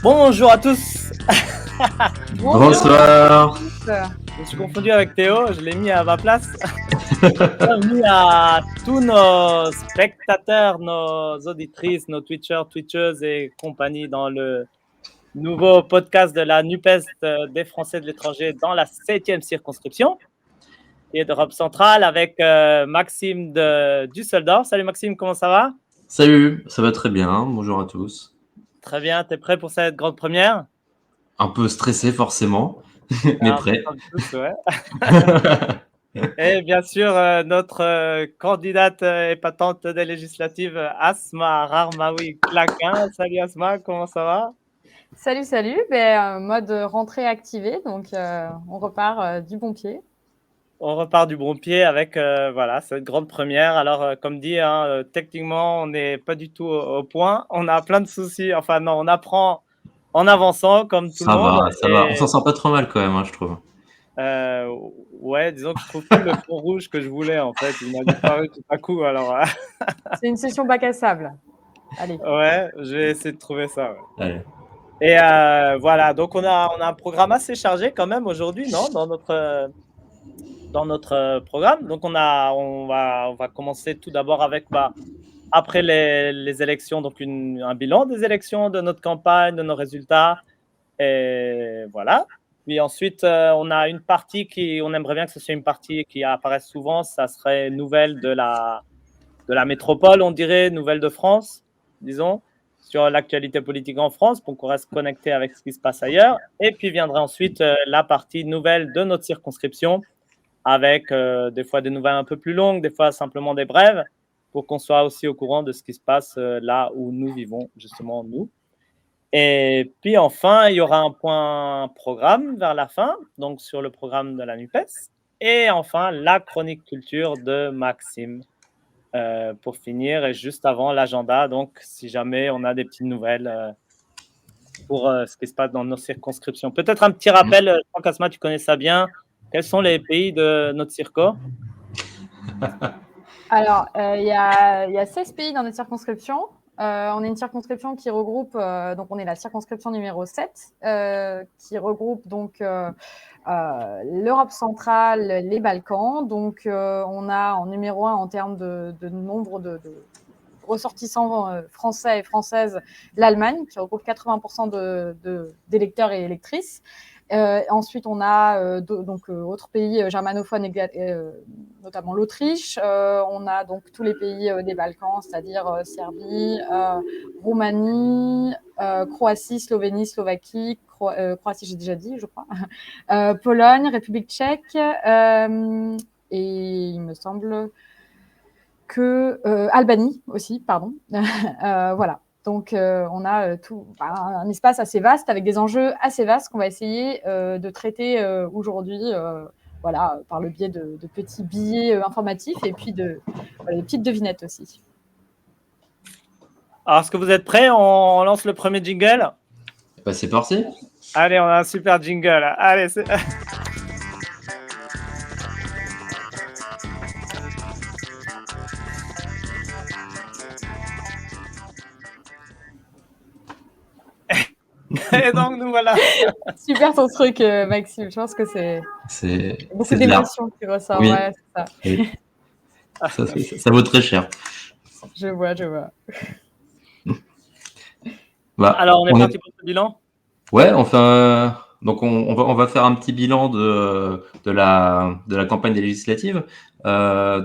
Bonjour à tous. Bonsoir. Je me suis confondu avec Théo, je l'ai mis à ma place. Bienvenue à tous nos spectateurs, nos auditrices, nos Twitchers, Twitcheuses et compagnie dans le nouveau podcast de la NUPES des Français de l'étranger dans la 7e circonscription et d'Europe centrale avec Maxime de Düsseldorf. Salut Maxime, comment ça va? Salut, ça va très bien. Bonjour à tous. Très bien, t'es prêt pour cette grande première? Un peu stressé forcément, mais Un peu prêt. comme tous, ouais. Et bien sûr, notre candidate épatante des législatives, Asma Rarmaoui Claquin. Salut Asma, comment ça va? Salut. Mode rentrée activé, donc on repart du bon pied. On repart du bon pied avec voilà, cette grande première. Alors, comme dit, hein, techniquement, on n'est pas du tout au point. On a plein de soucis. Enfin, non, on apprend en avançant, comme tout le Ça monde. va, ça va. On s'en sort pas trop mal quand même, hein, je trouve. Ouais, disons que je trouve plus le fond rouge que je voulais, en fait. Il m'a disparu tout à coup. Alors, C'est une session bac à sable. Allez. ouais, je vais essayer de trouver ça. Ouais. Allez. Et voilà, donc on a un programme assez chargé quand même aujourd'hui, non, dans notre programme. Donc on va commencer tout d'abord avec, après les élections, donc un bilan des élections, de notre campagne, de nos résultats, et voilà. Puis ensuite, on a une partie on aimerait bien que ce soit une partie qui apparaisse souvent, ça serait nouvelles de la métropole, on dirait, nouvelles de France, disons, sur l'actualité politique en France, pour qu'on reste connecté avec ce qui se passe ailleurs. Et puis viendrait ensuite la partie nouvelle de notre circonscription, avec des fois des nouvelles un peu plus longues, des fois simplement des brèves, pour qu'on soit aussi au courant de ce qui se passe là où nous vivons, justement, nous. Et puis enfin, il y aura un point programme vers la fin, donc sur le programme de la NUPES. Et enfin, la chronique culture de Maxime. Pour finir, et juste avant l'agenda, donc si jamais on a des petites nouvelles pour ce qui se passe dans nos circonscriptions. Peut-être un petit rappel, je crois qu'Asma, tu connais ça bien. Quels sont les pays de notre circo? Alors, il y a 16 pays dans notre circonscription. On est une circonscription qui regroupe, donc on est la circonscription numéro 7, qui regroupe donc l'Europe centrale, les Balkans. Donc, on a en numéro 1 en termes de nombre de ressortissants français et françaises, l'Allemagne, qui regroupe 80% d'électeurs et électrices. Ensuite, on a autres pays germanophones, notamment l'Autriche. On a donc tous les pays des Balkans, c'est-à-dire Serbie, Roumanie, Croatie, Slovénie, Slovaquie, Croatie, j'ai déjà dit, je crois, Pologne, République tchèque, et il me semble que Albanie aussi, pardon. Voilà. Donc, on a un espace assez vaste avec des enjeux assez vastes qu'on va essayer de traiter aujourd'hui, voilà, par le biais de petits billets informatifs et puis des petites devinettes aussi. Alors, est-ce que vous êtes prêts? On lance le premier jingle? Bah, c'est parti. Allez, on a un super jingle. Allez, c'est... Et donc, nous voilà. Super ton truc, Maxime. Je pense que c'est beaucoup d'émotions qui ressortent. Oui. Ouais, c'est ça. Oui. Ça vaut très cher. Je vois. Alors, on est parti pour ce bilan? Ouais, enfin, donc on va faire un petit bilan de la campagne des législatives. Alors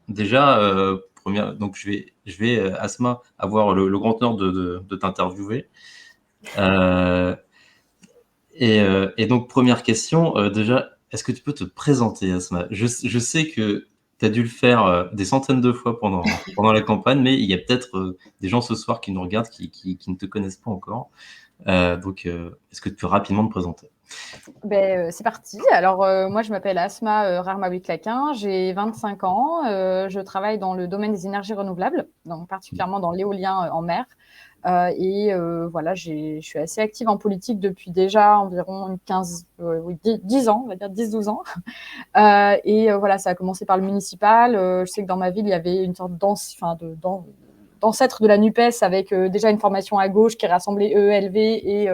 déjà, donc je vais Asma, avoir le grand honneur de t'interviewer. Et donc première question, déjà, est-ce que tu peux te présenter, Asma? Je sais que tu as dû le faire des centaines de fois pendant la campagne, mais il y a peut-être des gens ce soir qui nous regardent qui ne te connaissent pas encore. Donc, est-ce que tu peux rapidement te présenter? C'est parti. Alors, moi, je m'appelle Asma Rarmaoui Claquin, j'ai 25 ans. Je travaille dans le domaine des énergies renouvelables, donc particulièrement dans l'éolien en mer. Voilà, je suis assez active en politique depuis déjà environ 10 ans, on va dire 10-12 ans. Voilà, ça a commencé par le municipal. Je sais que dans ma ville, il y avait une sorte d'ancêtre de la NUPES avec déjà une formation à gauche qui rassemblait EELV et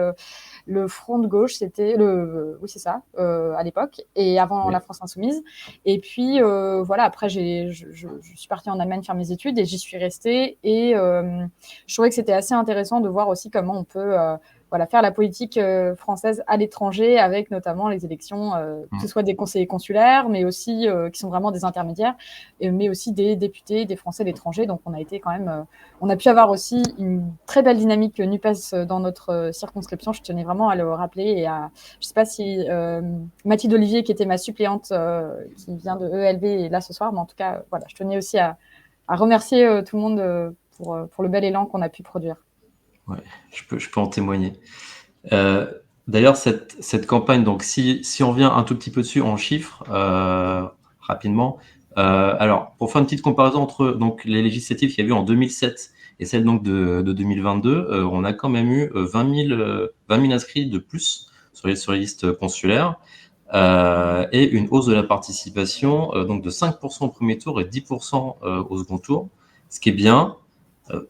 le Front de gauche, c'était oui, c'est ça, à l'époque, et avant la France Insoumise. Et puis, voilà, après, je suis partie en Allemagne faire mes études et j'y suis restée. Et je trouvais que c'était assez intéressant de voir aussi comment on peut faire la politique française à l'étranger, avec notamment les élections, que ce soit des conseillers consulaires, mais aussi qui sont vraiment des intermédiaires, mais aussi des députés, des Français de l'étranger. Donc, on a été quand même, on a pu avoir aussi une très belle dynamique NUPES dans notre circonscription. Je tenais vraiment à le rappeler. Et je ne sais pas si Mathilde Olivier, qui était ma suppléante, qui vient de EELV, est là ce soir, mais en tout cas, voilà, je tenais aussi à remercier tout le monde pour le bel élan qu'on a pu produire. Ouais, je peux en témoigner. D'ailleurs, cette campagne, donc si on revient un tout petit peu dessus en chiffres, rapidement, alors pour faire une petite comparaison entre donc, les législatives qu'il y a eu en 2007 et celles donc, de 2022, on a quand même eu 20 000 inscrits de plus sur les listes consulaires, et une hausse de la participation donc de 5% au premier tour et 10% au second tour, ce qui est bien,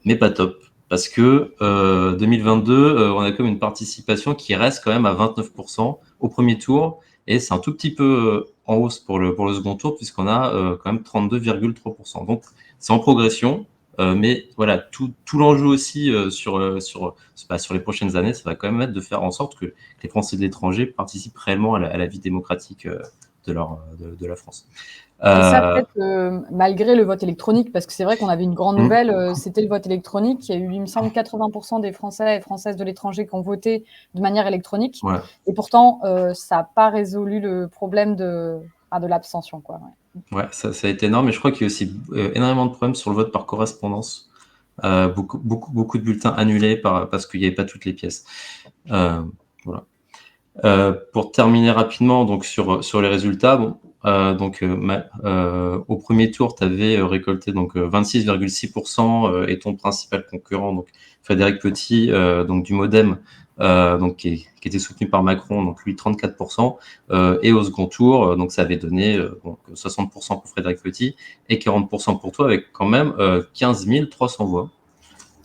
mais pas top. Parce que 2022, on a quand même une participation qui reste quand même à 29% au premier tour, et c'est un tout petit peu en hausse pour le second tour, puisqu'on a quand même 32,3%. Donc c'est en progression, mais voilà, tout l'enjeu aussi sur les prochaines années, ça va quand même être de faire en sorte que les Français de l'étranger participent réellement à la vie démocratique de la France. Et ça, peut-être malgré le vote électronique, parce que c'est vrai qu'on avait une grande nouvelle, c'était le vote électronique. Il y a eu, il me semble, 80% des Français et Françaises de l'étranger qui ont voté de manière électronique. Ouais. Et pourtant, ça n'a pas résolu le problème de l'abstention, quoi. Ouais, ça a été énorme. Et je crois qu'il y a aussi énormément de problèmes sur le vote par correspondance. Beaucoup de bulletins annulés parce qu'il n'y avait pas toutes les pièces. Voilà. Pour terminer rapidement donc sur les résultats, bon, au premier tour, tu avais récolté donc 26,6%, et ton principal concurrent, donc Frédéric Petit, donc du MoDem, donc qui était soutenu par Macron, donc lui 34%, et au second tour, donc ça avait donné donc 60% pour Frédéric Petit et 40% pour toi, avec quand même 15 300 voix.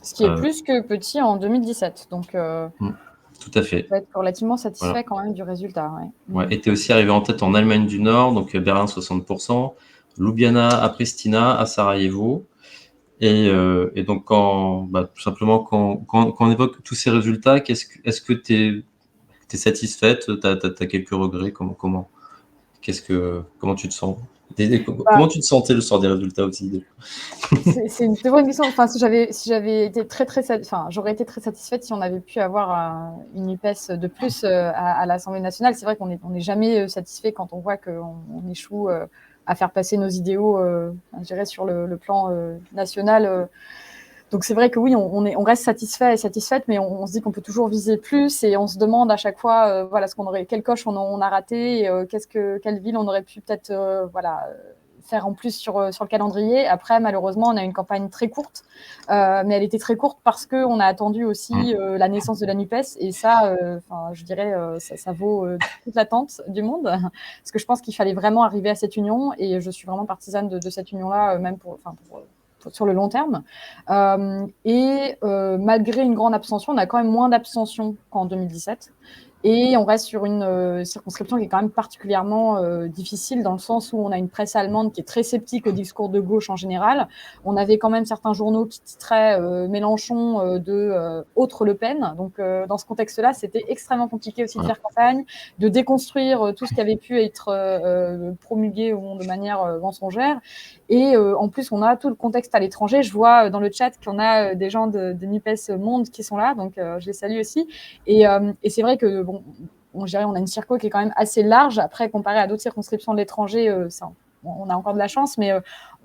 Ce qui est plus que Petit en 2017, donc. Tout à fait. On peut être relativement satisfait quand même du résultat. Ouais. Et tu es aussi arrivé en tête en Allemagne du Nord, donc Berlin 60%, Ljubljana à Pristina, à Sarajevo. Et donc, tout simplement, quand on évoque tous ces résultats, est-ce que tu es satisfaite? Tu as quelques regrets? Comment tu te sens? Comment tu te sentais le soir des résultats aussi? C'est une très bonne question. Enfin, si j'avais été j'aurais été très satisfaite si on avait pu avoir une NUPES de plus à l'Assemblée nationale. C'est vrai qu'on n'est jamais satisfait quand on voit qu'on échoue à faire passer nos idéaux, je dirais, sur le plan national. Donc c'est vrai que oui, on reste satisfait et satisfaite, mais on se dit qu'on peut toujours viser plus, et on se demande à chaque fois, quelle coche on a raté, et quelle ville on aurait pu peut-être, faire en plus sur le calendrier. Après, malheureusement, on a une campagne très courte, mais elle était très courte parce qu'on a attendu aussi la naissance de la NUPES, et ça, je dirais, ça vaut toute l'attente du monde, parce que je pense qu'il fallait vraiment arriver à cette union, et je suis vraiment partisane de cette union-là, même sur le long terme. Malgré une grande abstention, on a quand même moins d'abstention qu'en 2017. Et on reste sur une circonscription qui est quand même particulièrement difficile, dans le sens où on a une presse allemande qui est très sceptique au discours de gauche en général. On avait quand même certains journaux qui titraient Mélenchon de autre Le Pen. Donc, dans ce contexte-là, c'était extrêmement compliqué aussi de faire campagne, de déconstruire tout ce qui avait pu être promulgué au monde de manière mensongère. Et en plus, on a tout le contexte à l'étranger. Je vois dans le chat qu'on a des gens de NUPES Monde qui sont là, donc je les salue aussi. Et c'est vrai que on a une circo qui est quand même assez large. Après, comparé à d'autres circonscriptions de l'étranger, on a encore de la chance, mais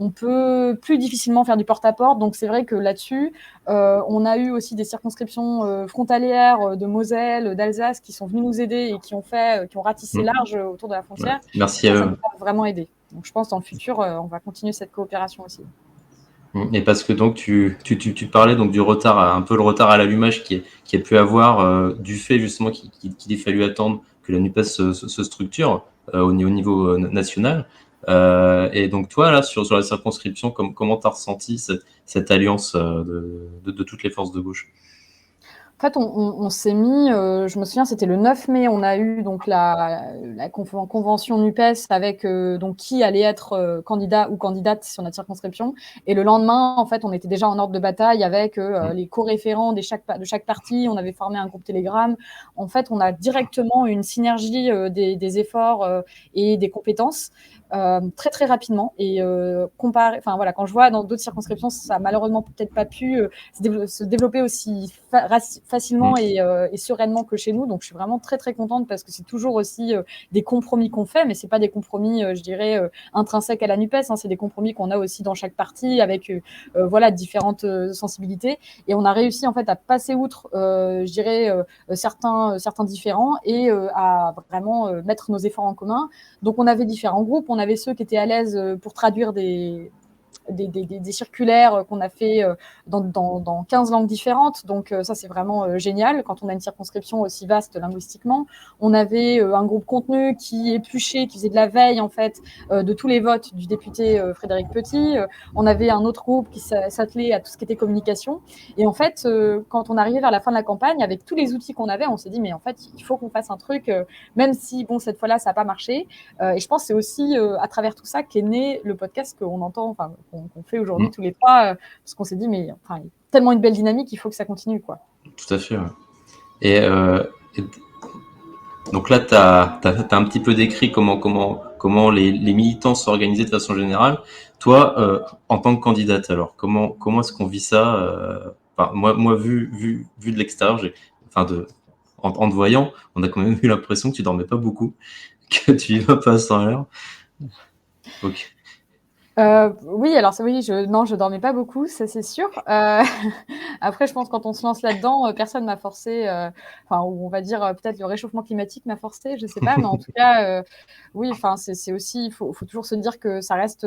on peut plus difficilement faire du porte-à-porte. Donc c'est vrai que là-dessus, on a eu aussi des circonscriptions frontalières de Moselle, d'Alsace, qui sont venues nous aider et qui ont ratissé large autour de la frontière. Ouais. Merci à eux. Ça nous a vraiment aidé. Donc je pense dans le futur, on va continuer cette coopération aussi. Et parce que donc tu parlais donc du retard, un peu le retard à l'allumage qui a pu avoir du fait justement qu'il ait fallu attendre que la NUPES se structure au niveau national. Et donc toi, là, sur la circonscription, comment tu as ressenti cette alliance de toutes les forces de gauche? En fait, on s'est mis, je me souviens, c'était le 9 mai, on a eu donc la convention NUPES avec donc qui allait être candidat ou candidate sur notre circonscription. Et le lendemain, en fait, on était déjà en ordre de bataille avec les co-référents de chaque parti. On avait formé un groupe Telegram. En fait, on a directement une synergie des efforts et des compétences très très rapidement. Et enfin voilà, quand je vois dans d'autres circonscriptions, ça a malheureusement peut-être pas pu se développer aussi facilement et sereinement que chez nous. Donc, je suis vraiment très, très contente parce que c'est toujours aussi des compromis qu'on fait, mais c'est pas des compromis, je dirais, intrinsèques à la NUPES. Hein, c'est des compromis qu'on a aussi dans chaque parti avec voilà, différentes sensibilités. Et on a réussi en fait à passer outre, je dirais, certains différents et à vraiment mettre nos efforts en commun. Donc, on avait différents groupes. On avait ceux qui étaient à l'aise pour traduire des circulaires qu'on a fait dans 15 langues différentes. Donc ça, c'est vraiment génial quand on a une circonscription aussi vaste linguistiquement. On avait un groupe contenu qui épluchait, qui faisait de la veille en fait de tous les votes du député Frédéric Petit. On avait un autre groupe qui s'attelait à tout ce qui était communication. Et en fait, quand on arrivait vers la fin de la campagne, avec tous les outils qu'on avait, on s'est dit mais en fait, il faut qu'on fasse un truc, même si bon cette fois-là, ça n'a pas marché. Et je pense que c'est aussi à travers tout ça qu'est né le podcast qu'on entend, enfin qu'on fait aujourd'hui tous les trois, parce qu'on s'est dit mais enfin, tellement une belle dynamique, il faut que ça continue quoi. Tout à fait. Ouais. Et donc là, tu as un petit peu décrit comment les militants sont organisés de façon générale. Toi, en tant que candidate, alors comment est-ce qu'on vit ça enfin, moi vu de l'extérieur, en te voyant, on a quand même eu l'impression que tu dormais pas beaucoup, que tu y vas pas sans l'heure. Okay. Oui, alors oui, non, je dormais pas beaucoup, ça c'est sûr. Après, je pense quand on se lance là-dedans, personne m'a forcé, enfin, ou on va dire peut-être le réchauffement climatique m'a forcé, je sais pas, mais en tout cas, oui, enfin, c'est aussi, il faut toujours se dire que ça reste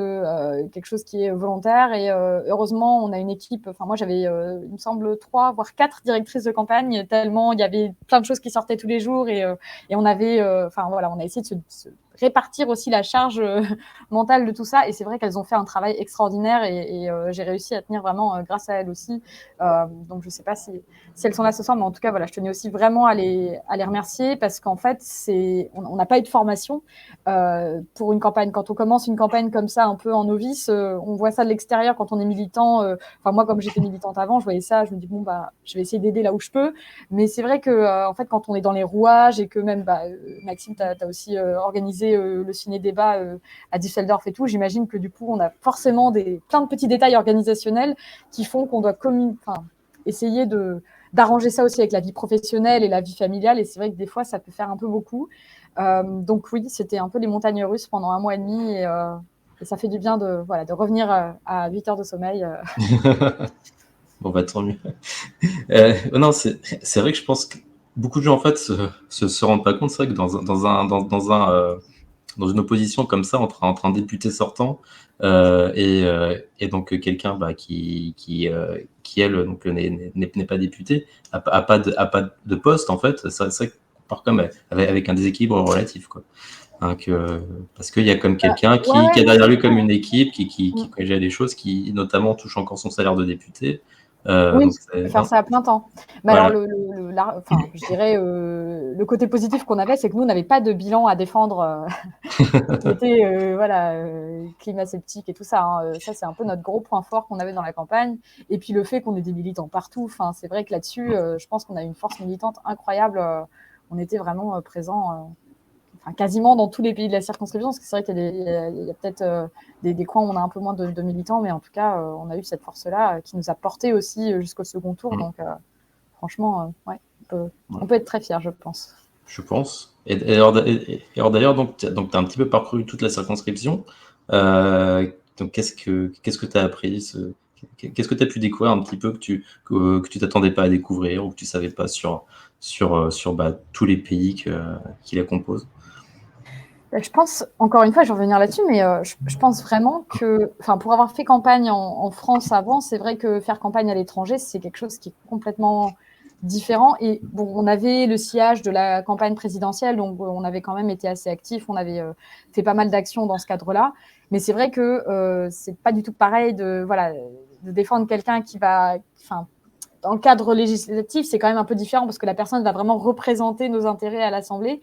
quelque chose qui est volontaire et heureusement, on a une équipe. Enfin, moi, j'avais, il me semble, 3 voire 4 directrices de campagne, tellement il y avait plein de choses qui sortaient tous les jours et on avait, enfin voilà, on a essayé de se répartir aussi la charge mentale de tout ça. Et c'est vrai qu'elles ont fait un travail extraordinaire et j'ai réussi à tenir vraiment grâce à elles aussi. Donc, je ne sais pas si elles sont là ce soir, mais en tout cas, voilà, je tenais aussi vraiment à les remercier parce qu'en fait, on n'a pas eu de formation pour une campagne. Quand on commence une campagne comme ça, un peu en novice, on voit ça de l'extérieur quand on est militant. Enfin, moi, comme j'étais militante avant, je voyais ça, je me dis, bon, bah, je vais essayer d'aider là où je peux. Mais c'est vrai que, en fait, quand on est dans les rouages et que même, Maxime, tu as aussi organisé le ciné-débat à Düsseldorf et tout, j'imagine que du coup, on a forcément plein de petits détails organisationnels qui font qu'on doit essayer d'arranger ça aussi avec la vie professionnelle et la vie familiale. Et c'est vrai que des fois, ça peut faire un peu beaucoup. Donc oui, c'était un peu les montagnes russes pendant 1 mois et demi. Et ça fait du bien de revenir à 8 heures de sommeil. Bon, bah tant mieux. Non, c'est vrai que je pense que beaucoup de gens en fait se rendent pas compte. C'est vrai que dans une opposition comme ça entre un député sortant et donc quelqu'un qui elle donc n'est pas député, a pas de poste en fait, c'est vrai qu'on part comme avec un déséquilibre relatif quoi. Hein, parce qu'il y a comme quelqu'un qui a derrière lui comme une équipe qui gère les choses, qui notamment touche encore son salaire de député. Oui, Donc on peut faire ça à plein temps. Mais voilà. alors, enfin, je dirais, le côté positif qu'on avait, c'est que nous, on n'avait pas de bilan à défendre qui était voilà, climat-sceptique et tout ça. Hein. Ça, c'est un peu notre gros point fort qu'on avait dans la campagne. Et puis le fait qu'on ait des militants partout. Enfin, c'est vrai que là-dessus, je pense qu'on a une force militante incroyable. On était vraiment présents. Enfin, quasiment dans tous les pays de la circonscription, parce que c'est vrai qu'il y a peut-être des coins où on a un peu moins de militants, mais en tout cas, on a eu cette force-là qui nous a porté aussi jusqu'au second tour. Donc, franchement, ouais, on peut être très fiers, je pense. Je pense. Et alors d'ailleurs, donc tu as un petit peu parcouru toute la circonscription. Donc qu'est-ce que tu as appris qu'est-ce que tu as pu découvrir un petit peu que tu t'attendais pas à découvrir ou que tu savais pas sur tous les pays qui la composent? Je pense, encore une fois, je vais revenir là-dessus, mais je pense vraiment que, enfin, pour avoir fait campagne en France avant, c'est vrai que faire campagne à l'étranger, c'est quelque chose qui est complètement différent. Et bon, on avait le sillage de la campagne présidentielle, donc on avait quand même été assez actifs, on avait fait pas mal d'actions dans ce cadre-là. Mais c'est vrai que c'est pas du tout pareil de défendre quelqu'un qui va, enfin, dans le cadre législatif, c'est quand même un peu différent parce que la personne va vraiment représenter nos intérêts à l'Assemblée.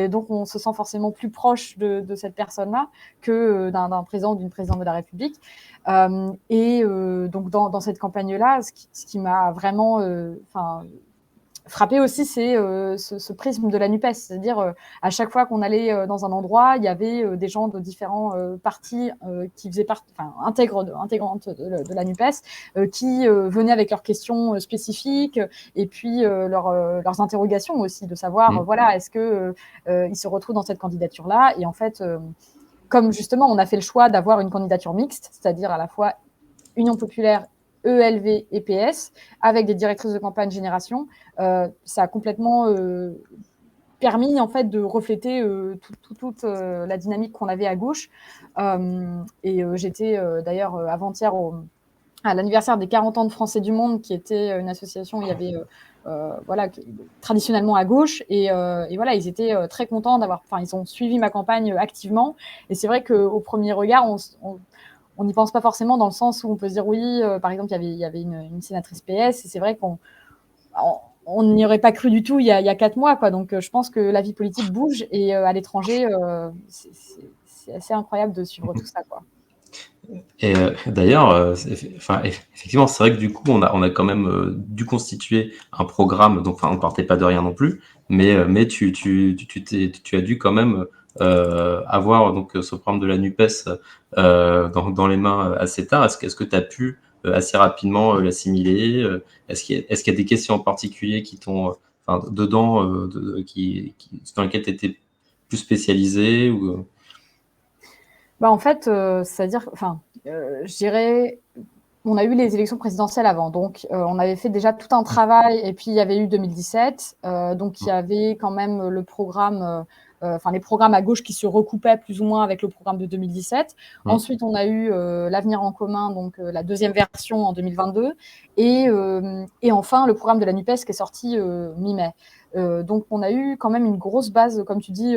Donc, on se sent forcément plus proche de cette personne-là que d'un président ou d'une présidente de la République. Donc, dans cette campagne-là, ce qui m'a vraiment frappé aussi, c'est ce prisme de la NUPES. C'est-à-dire, à chaque fois qu'on allait dans un endroit, il y avait des gens de différents partis qui faisaient intégrantes de la NUPES, qui venaient avec leurs questions spécifiques et puis leurs interrogations aussi, de savoir, voilà, est-ce qu'ils se retrouvent dans cette candidature-là. Et en fait, comme justement, on a fait le choix d'avoir une candidature mixte, c'est-à-dire à la fois Union populaire, ELV et PS, avec des directrices de campagne génération, ça a complètement permis en fait de refléter toute la dynamique qu'on avait à gauche. J'étais d'ailleurs avant-hier à l'anniversaire des 40 ans de Français du Monde, qui était une association où il y avait traditionnellement à gauche, et voilà, ils étaient très contents ils ont suivi ma campagne activement. Et c'est vrai qu'au premier regard, on n'y pense pas forcément, dans le sens où on peut se dire oui, par exemple, il y avait une sénatrice PS, et c'est vrai qu'on n'y aurait pas cru du tout il y a 4 mois, quoi. Donc je pense que la vie politique bouge, et à l'étranger, c'est assez incroyable de suivre tout ça, quoi. Et d'ailleurs, effectivement, c'est vrai que du coup, on a quand même dû constituer un programme. Donc, on partait pas de rien non plus, mais tu as dû quand même avoir donc ce programme de la NUPES dans les mains assez tard. Est-ce que tu as pu assez rapidement l'assimiler? Est-ce qu'il y a des questions en particulier qui t'ont, dedans, dans lesquelles tu étais plus spécialisé ou... En fait, c'est-à-dire, je dirais, on a eu les élections présidentielles avant, donc on avait fait déjà tout un travail, et puis il y avait eu 2017, donc il y avait quand même le programme, les programmes à gauche qui se recoupaient plus ou moins avec le programme de 2017. Ensuite, on a eu l'avenir en commun, donc la deuxième version en 2022, et enfin le programme de la NUPES qui est sorti mi-mai. Donc, on a eu quand même une grosse base, comme tu dis,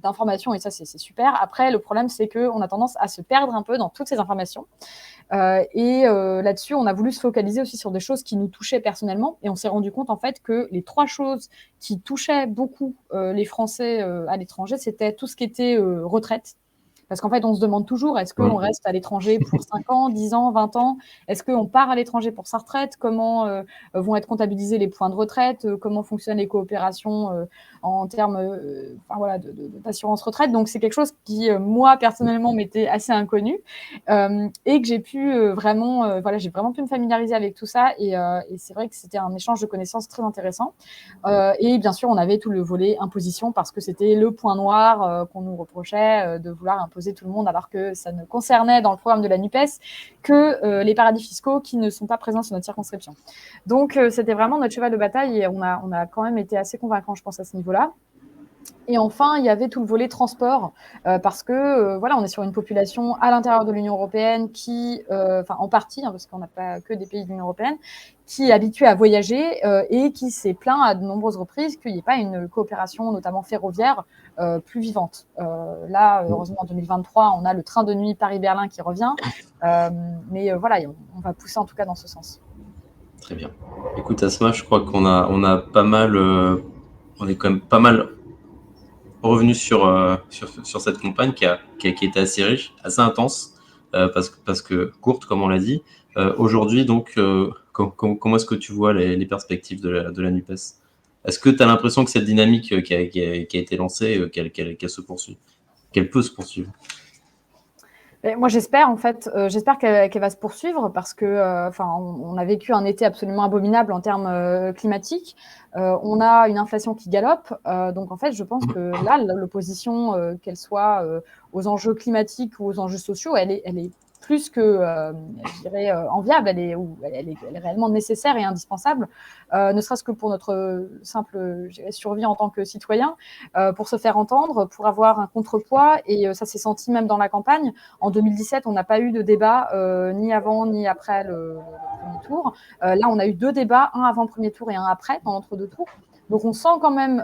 d'informations, et ça, c'est super. Après, le problème, c'est qu'on a tendance à se perdre un peu dans toutes ces informations. Là-dessus, on a voulu se focaliser aussi sur des choses qui nous touchaient personnellement, et on s'est rendu compte en fait que les 3 choses qui touchaient beaucoup les Français à l'étranger, c'était tout ce qui était retraite. Parce qu'en fait, on se demande toujours, est-ce qu'on reste à l'étranger pour 5 ans, 10 ans, 20 ans? Est-ce qu'on part à l'étranger pour sa retraite? Comment vont être comptabilisés les points de retraite? Comment fonctionnent les coopérations en termes d'assurance retraite? Donc, c'est quelque chose qui, moi, personnellement, m'était assez inconnu, et que j'ai pu j'ai vraiment pu me familiariser avec tout ça. Et c'est vrai que c'était un échange de connaissances très intéressant. Et bien sûr, on avait tout le volet imposition, parce que c'était le point noir qu'on nous reprochait de vouloir imposer tout le monde, alors que ça ne concernait dans le programme de la NUPES que les paradis fiscaux qui ne sont pas présents sur notre circonscription. Donc, c'était vraiment notre cheval de bataille, et on a quand même été assez convaincants, je pense, à ce niveau-là. Et enfin, il y avait tout le volet transport, parce que on est sur une population à l'intérieur de l'Union européenne qui, en partie, parce qu'on n'a pas que des pays de l'Union européenne, qui est habituée à voyager et qui s'est plaint à de nombreuses reprises qu'il n'y ait pas une coopération, notamment ferroviaire, plus vivante. Là, heureusement, en 2023, on a le train de nuit Paris-Berlin qui revient, mais on va pousser en tout cas dans ce sens. Très bien. Écoute, Asma, je crois qu'on a pas mal, on est quand même pas mal revenu sur cette campagne qui était assez riche, assez intense, parce que courte, comme on l'a dit. Aujourd'hui, donc, comment est-ce que tu vois les perspectives de la NUPES? Est-ce que tu as l'impression que cette dynamique qui a été lancée, qu'elle se poursuit, qu'elle peut se poursuivre? Moi, j'espère, en fait, j'espère qu'elle va se poursuivre, parce que, on a vécu un été absolument abominable en termes climatiques. On a une inflation qui galope. Donc, en fait, je pense que là, l'opposition, qu'elle soit aux enjeux climatiques ou aux enjeux sociaux, elle est plus que, je dirais, enviable. Elle est réellement nécessaire et indispensable, ne serait-ce que pour notre simple survie en tant que citoyen, pour se faire entendre, pour avoir un contrepoids. Et ça s'est senti même dans la campagne. En 2017, on n'a pas eu de débat, ni avant ni après le premier tour. Là, on a eu 2 débats, un avant le premier tour et un après, dans l'entre-deux tours. Donc, on sent quand même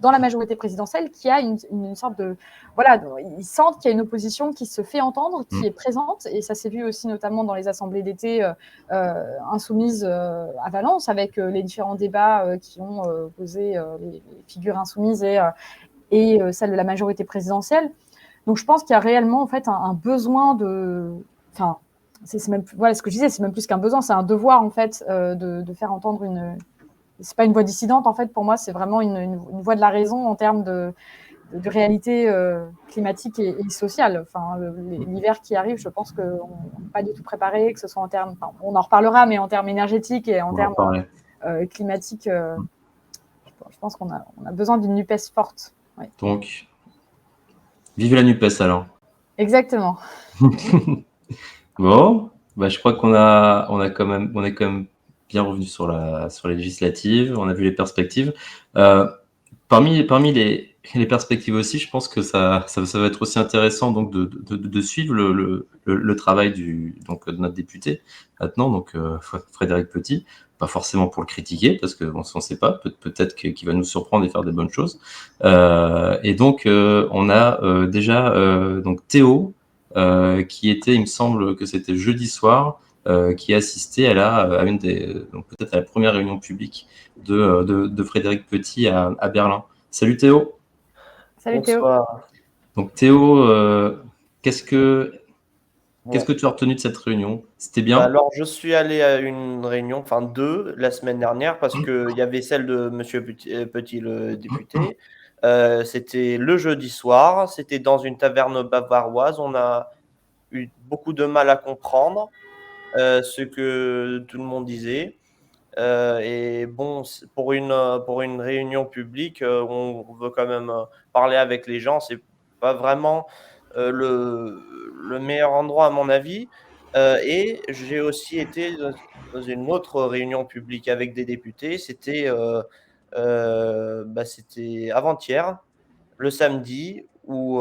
dans la majorité présidentielle qu'il y a une sorte de... Voilà, ils sentent qu'il y a une opposition qui se fait entendre, qui est présente, et ça s'est vu aussi notamment dans les assemblées d'été insoumises à Valence, avec les différents débats qui ont posé les figures insoumises et celle de la majorité présidentielle. Donc je pense qu'il y a réellement en fait un besoin de... Enfin, c'est même, voilà ce que je disais, c'est même plus qu'un besoin, c'est un devoir en fait de faire entendre une... C'est pas une voix dissidente en fait, pour moi, c'est vraiment une voix de la raison en termes de réalité climatique et sociale. Enfin, l'hiver qui arrive, je pense qu'on n'est pas du tout préparé, que ce soit en termes... Enfin, on en reparlera, mais en termes énergétiques et en termes climatiques, je pense qu'on a besoin d'une NUPES forte. Ouais. Donc, vive la NUPES alors. Exactement. Bon, bah, je crois qu'on on est quand même bien revenu sur la législative, on a vu les perspectives. Parmi les perspectives aussi, je pense que ça va être aussi intéressant donc de suivre le travail de notre député maintenant, donc Frédéric Petit, pas forcément pour le critiquer parce qu'on ne sait pas, peut-être qu'il va nous surprendre et faire des bonnes choses. Et donc on a déjà donc Théo qui était, il me semble que c'était jeudi soir, qui a assisté à une donc peut-être à la première réunion publique de Frédéric Petit à Berlin. Salut Théo. Salut Bonsoir. Théo. Donc Théo, qu'est-ce que tu as retenu de cette réunion? C'était bien? Alors, je suis allé à une réunion, enfin 2, la semaine dernière, parce qu'il y avait celle de Monsieur Petit, le député. C'était le jeudi soir, c'était dans une taverne bavaroise. On a eu beaucoup de mal à comprendre ce que tout le monde disait. Et bon, pour une réunion publique, on veut quand même parler avec les gens. C'est pas vraiment le meilleur endroit à mon avis. Et j'ai aussi été dans une autre réunion publique avec des députés. C'était c'était avant-hier, le samedi, où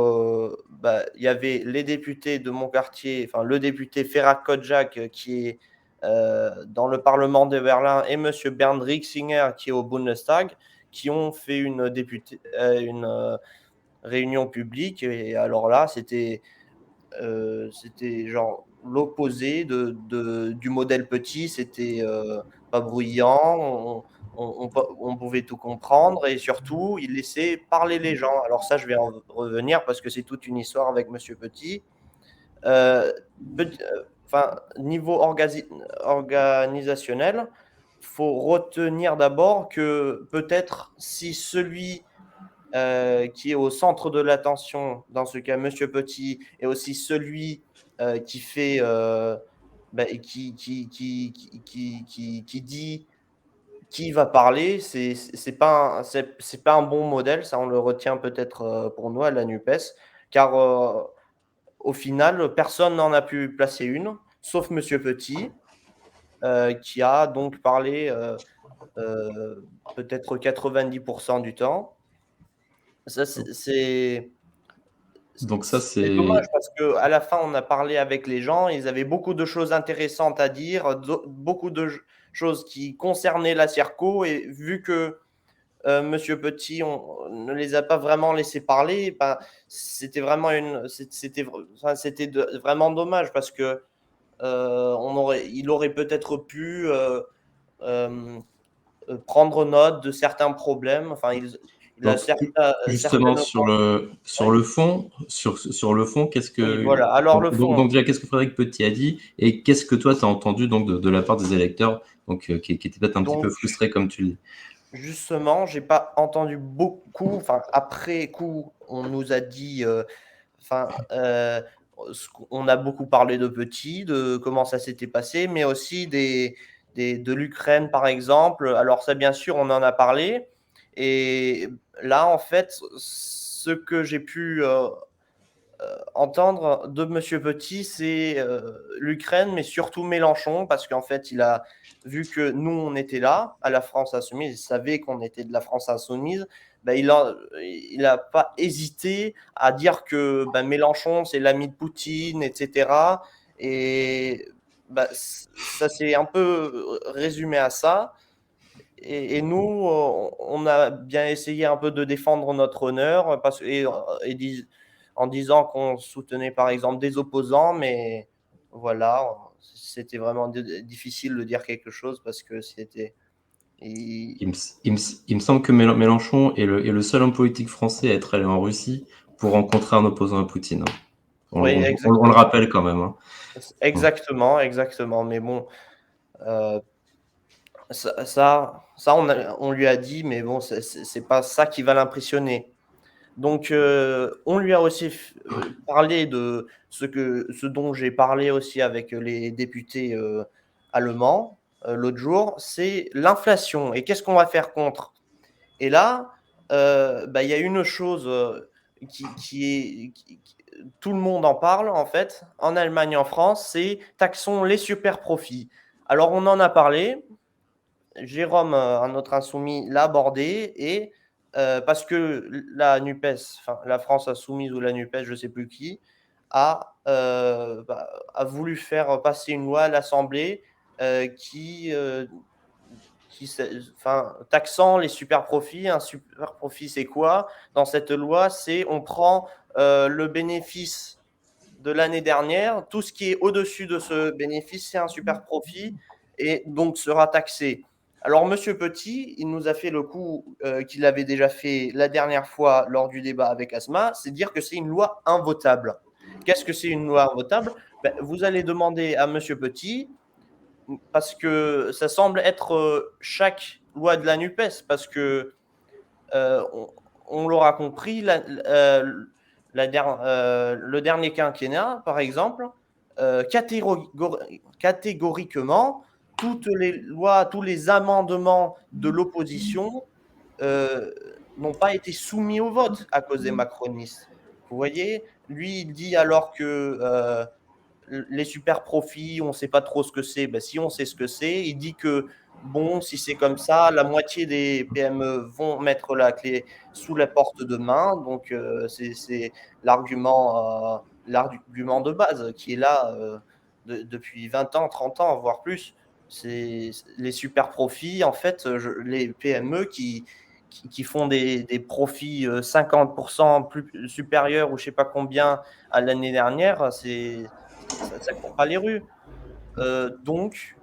il y avait les députés de mon quartier, enfin le député Ferhat Kocak qui est dans le Parlement de Berlin et M. Bernd Rixinger qui est au Bundestag, qui ont fait une réunion publique. Et alors là, c'était genre l'opposé du modèle Petit. C'était pas bruyant, on pouvait tout comprendre et surtout, il laissait parler les gens. Alors ça, je vais en revenir parce que c'est toute une histoire avec Monsieur Petit. Niveau organisationnel, il faut retenir d'abord que peut-être si celui qui est au centre de l'attention, dans ce cas Monsieur Petit, est aussi celui qui fait qui dit qui va parler, c'est pas un bon modèle, ça on le retient peut-être pour nous à la NUPES, car au final, personne n'en a pu placer une, sauf Monsieur Petit, qui a donc parlé peut-être 90% du temps. Ça, Donc ça, c'est dommage parce qu'à la fin, on a parlé avec les gens, ils avaient beaucoup de choses intéressantes à dire, beaucoup de choses qui concernaient la Circo, et vu que Monsieur Petit, on ne les a pas vraiment laissés parler, ben, c'était vraiment vraiment dommage parce que il aurait peut-être pu prendre note de certains problèmes. Enfin, il a justement certaines... sur le fond, qu'est-ce que Oui, voilà. Alors le fond. donc déjà qu'est-ce que Frédéric Petit a dit et qu'est-ce que toi tu as entendu donc de la part des électeurs donc qui étaient peut-être un petit peu frustrés comme tu le dis. Justement, j'ai pas entendu beaucoup. Enfin, après coup, on nous a dit. On a beaucoup parlé de Petit, de comment ça s'était passé, mais aussi de l'Ukraine, par exemple. Alors ça, bien sûr, on en a parlé. Et là, en fait, ce que j'ai pu entendre de Monsieur Petit, c'est l'Ukraine, mais surtout Mélenchon, parce qu'en fait, il a vu que nous, on était là, à la France Insoumise, il savait qu'on était de la France Insoumise, ben, il a pas hésité à dire que ben, Mélenchon, c'est l'ami de Poutine, etc. Et ça s'est un peu résumé à ça. Et nous, on a bien essayé un peu de défendre notre honneur en disant qu'on soutenait par exemple des opposants, mais voilà, c'était vraiment difficile de dire quelque chose parce que c'était. Il me semble que Mélenchon est le seul homme politique français à être allé en Russie pour rencontrer un opposant à Poutine. Oui, On le exactement. rappelle quand même. Hein. Exactement. Mais bon, ça on lui a dit, mais bon, c'est pas ça qui va l'impressionner. Donc, on lui a aussi parlé de ce dont j'ai parlé aussi avec les députés allemands l'autre jour, c'est l'inflation. Et qu'est-ce qu'on va faire contre? Et là, il y a une chose tout le monde en parle en fait, en Allemagne, en France, c'est taxons les super profits. Alors, on en a parlé. Jérôme, un autre insoumis, l'a abordé et parce que la NUPES, enfin la France insoumise ou la NUPES, je ne sais plus qui, a voulu faire passer une loi à l'Assemblée qui taxant les super profits. Un super profit, c'est quoi? Dans cette loi, c'est on prend le bénéfice de l'année dernière, tout ce qui est au-dessus de ce bénéfice, c'est un super profit et donc sera taxé. Alors, Monsieur Petit, il nous a fait le coup qu'il avait déjà fait la dernière fois lors du débat avec Asma, c'est dire que c'est une loi invotable. Qu'est-ce que c'est une loi invotable? Vous allez demander à Monsieur Petit, parce que ça semble être chaque loi de la NUPES, parce que on l'aura compris, le dernier quinquennat, par exemple, catégoriquement, toutes les lois, tous les amendements de l'opposition n'ont pas été soumis au vote à cause des macronistes. Vous voyez, lui, il dit alors que les super profits, on ne sait pas trop ce que c'est. Ben, si on sait ce que c'est, il dit que bon, si c'est comme ça, la moitié des PME vont mettre la clé sous la porte demain. Donc, c'est l'argument de base qui est là depuis 20 ans, 30 ans, voire plus. C'est les super profits, en fait, les PME qui font des profits 50% plus supérieurs ou je ne sais pas combien à l'année dernière, ça ne court pas les rues. Donc,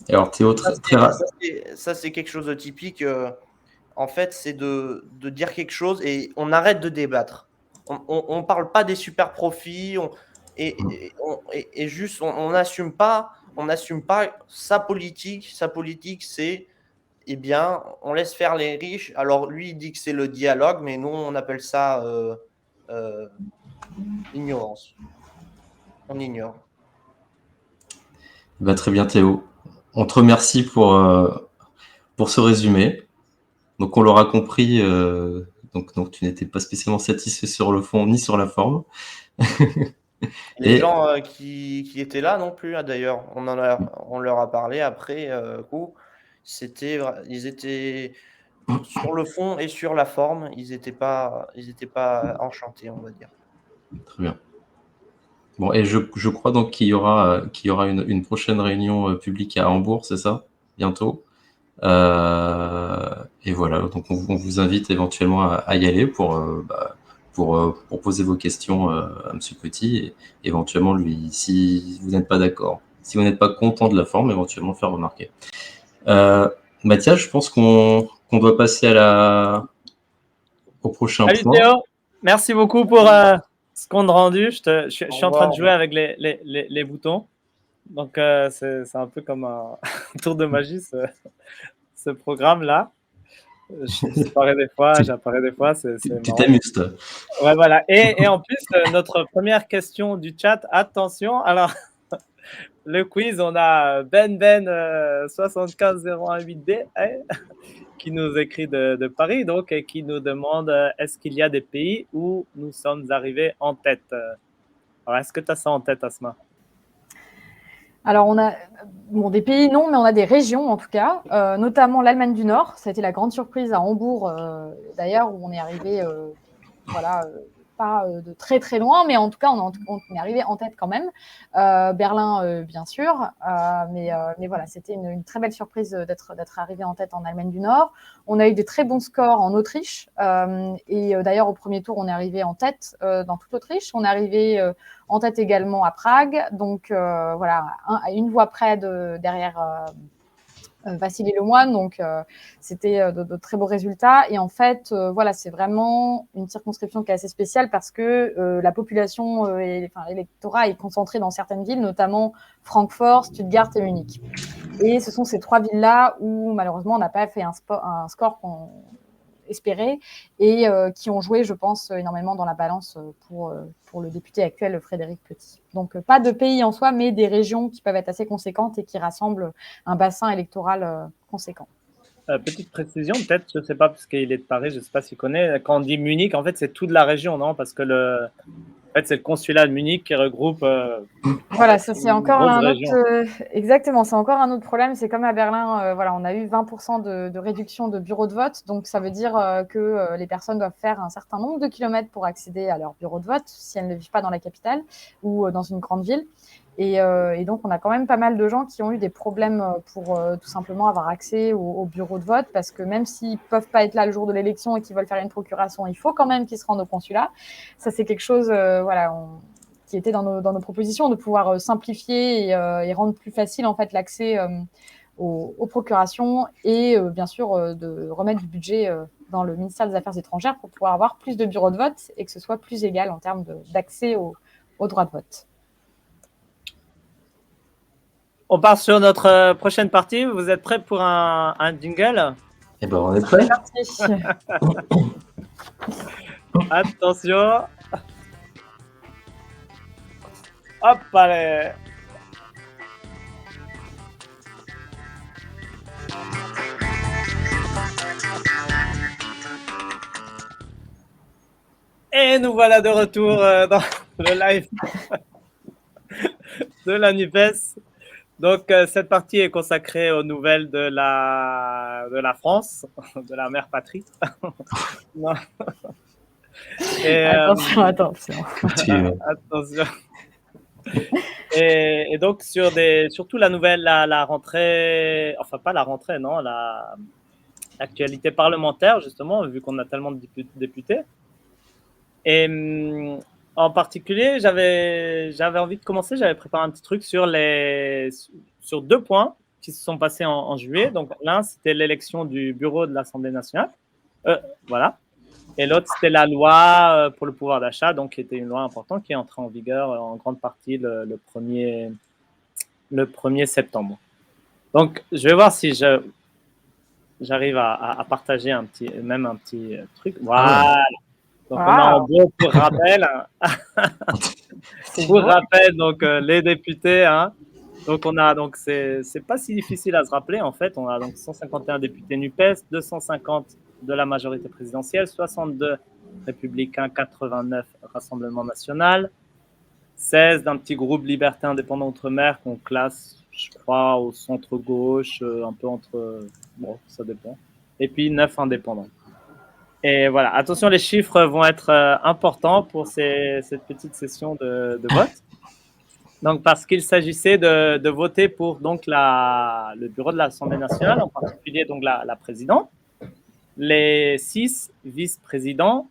Alors Théo, ça, c'est quelque chose de typique. En fait, c'est de dire quelque chose et on arrête de débattre. On ne parle pas des super profits et juste on n'assume pas, sa politique. Sa politique, c'est, eh bien, on laisse faire les riches. Alors lui, il dit que c'est le dialogue, mais nous, on appelle ça ignorance. On ignore. bah, très bien Théo. On te remercie pour ce résumé. Donc on l'aura compris, donc tu n'étais pas spécialement satisfait sur le fond ni sur la forme. Les gens qui étaient là non plus, hein, d'ailleurs, on leur a parlé après coup. Ils étaient sur le fond et sur la forme, ils n'étaient pas enchantés, on va dire. Très bien. Bon, et je crois donc qu'il y aura une prochaine réunion publique à Hambourg, c'est ça? Bientôt. Et voilà, donc on vous invite éventuellement à y aller pour poser vos questions à Monsieur Petit et éventuellement lui, si vous n'êtes pas d'accord, si vous n'êtes pas content de la forme, éventuellement faire remarquer. Mathias, je pense qu'on doit passer au prochain Salut point. Théo, merci beaucoup pour ce compte rendu. Je suis en train de jouer avec les boutons. Donc, c'est un peu comme un tour de magie, ce programme-là. J'apparais des fois, c'est Tu marrant. t'amuses, toi. Ouais, voilà. Et en plus, notre première question du chat, attention. Alors, le quiz, on a Ben 75018D qui nous écrit de Paris, donc, et qui nous demande est-ce qu'il y a des pays où nous sommes arrivés en tête? Alors, est-ce que tu as ça en tête, Asma? Alors, on a des pays, non, mais on a des régions, en tout cas, notamment l'Allemagne du Nord. Ça a été la grande surprise à Hambourg, d'ailleurs, où on est arrivé pas de très très loin, mais en tout cas, on est arrivé en tête quand même. Berlin, bien sûr, mais voilà, c'était une très belle surprise d'être arrivé en tête en Allemagne du Nord. On a eu des très bons scores en Autriche, et d'ailleurs, au premier tour, on est arrivé en tête dans toute l'Autriche. On est arrivé en tête également à Prague, donc voilà, à une voix près derrière Vassili Lemoine, donc c'était de très beaux résultats. Et en fait, voilà, c'est vraiment une circonscription qui est assez spéciale parce que la population l'électorat est concentré dans certaines villes, notamment Francfort, Stuttgart et Munich. Et ce sont ces 3 villes-là où malheureusement on n'a pas fait un score qu'on espérait et qui ont joué, je pense, énormément dans la balance pour le député actuel Frédéric Petit. Donc pas de pays en soi, mais des régions qui peuvent être assez conséquentes et qui rassemblent un bassin électoral conséquent. Petite précision, peut-être, je ne sais pas, parce qu'il est de Paris, je ne sais pas s'il connaît. Quand on dit Munich, en fait, c'est toute la région, non? Parce que en fait, c'est le consulat de Munich qui regroupe. Voilà, ça c'est encore un région. autre. Exactement, c'est encore un autre problème. C'est comme à Berlin, voilà, on a eu 20% de réduction de bureaux de vote. Donc ça veut dire que les personnes doivent faire un certain nombre de kilomètres pour accéder à leur bureau de vote si elles ne vivent pas dans la capitale ou dans une grande ville. Et donc, on a quand même pas mal de gens qui ont eu des problèmes pour tout simplement avoir accès au bureau de vote parce que même s'ils ne peuvent pas être là le jour de l'élection et qu'ils veulent faire une procuration, il faut quand même qu'ils se rendent au consulat. Ça, c'est quelque chose voilà, qui était dans nos propositions, de pouvoir simplifier et rendre plus facile en fait, l'accès aux procurations et bien sûr de remettre du budget dans le ministère des Affaires étrangères pour pouvoir avoir plus de bureaux de vote et que ce soit plus égal en termes d'accès au droit de vote. On part sur notre prochaine partie. Vous êtes prêts pour un jingle? Eh ben, on est prêts. C'est parti. Attention. Hop, allez. Et nous voilà de retour dans le live de la NUPES. Donc, cette partie est consacrée aux nouvelles de la France, de la mère patrie. Non. Et, attention. attention. Et donc, surtout la nouvelle, la rentrée, enfin pas la rentrée, non, l'actualité parlementaire, justement, vu qu'on a tellement de députés. Et en particulier, j'avais envie de commencer, j'avais préparé un petit truc sur 2 points qui se sont passés en juillet. Donc, l'un, c'était l'élection du bureau de l'Assemblée nationale. Voilà. Et l'autre, c'était la loi pour le pouvoir d'achat, donc qui était une loi importante qui est entrée en vigueur en grande partie le 1er septembre. Donc, je vais voir si j'arrive à partager un petit truc. Voilà. Donc, on a un beau pour rappel. Pour rappel, donc les députés. Hein. Donc, c'est pas si difficile à se rappeler. En fait, on a donc 151 députés NUPES, 250 de la majorité présidentielle, 62 républicains, 89 Rassemblement national, 16 d'un petit groupe Liberté indépendant Outre-mer qu'on classe, je crois, au centre-gauche, un peu entre. Bon, ça dépend. Et puis 9 indépendants. Et voilà, attention, les chiffres vont être importants pour cette petite session de vote. Donc, parce qu'il s'agissait de voter pour donc, le bureau de l'Assemblée nationale, en particulier donc, la présidente, les 6 vice-présidents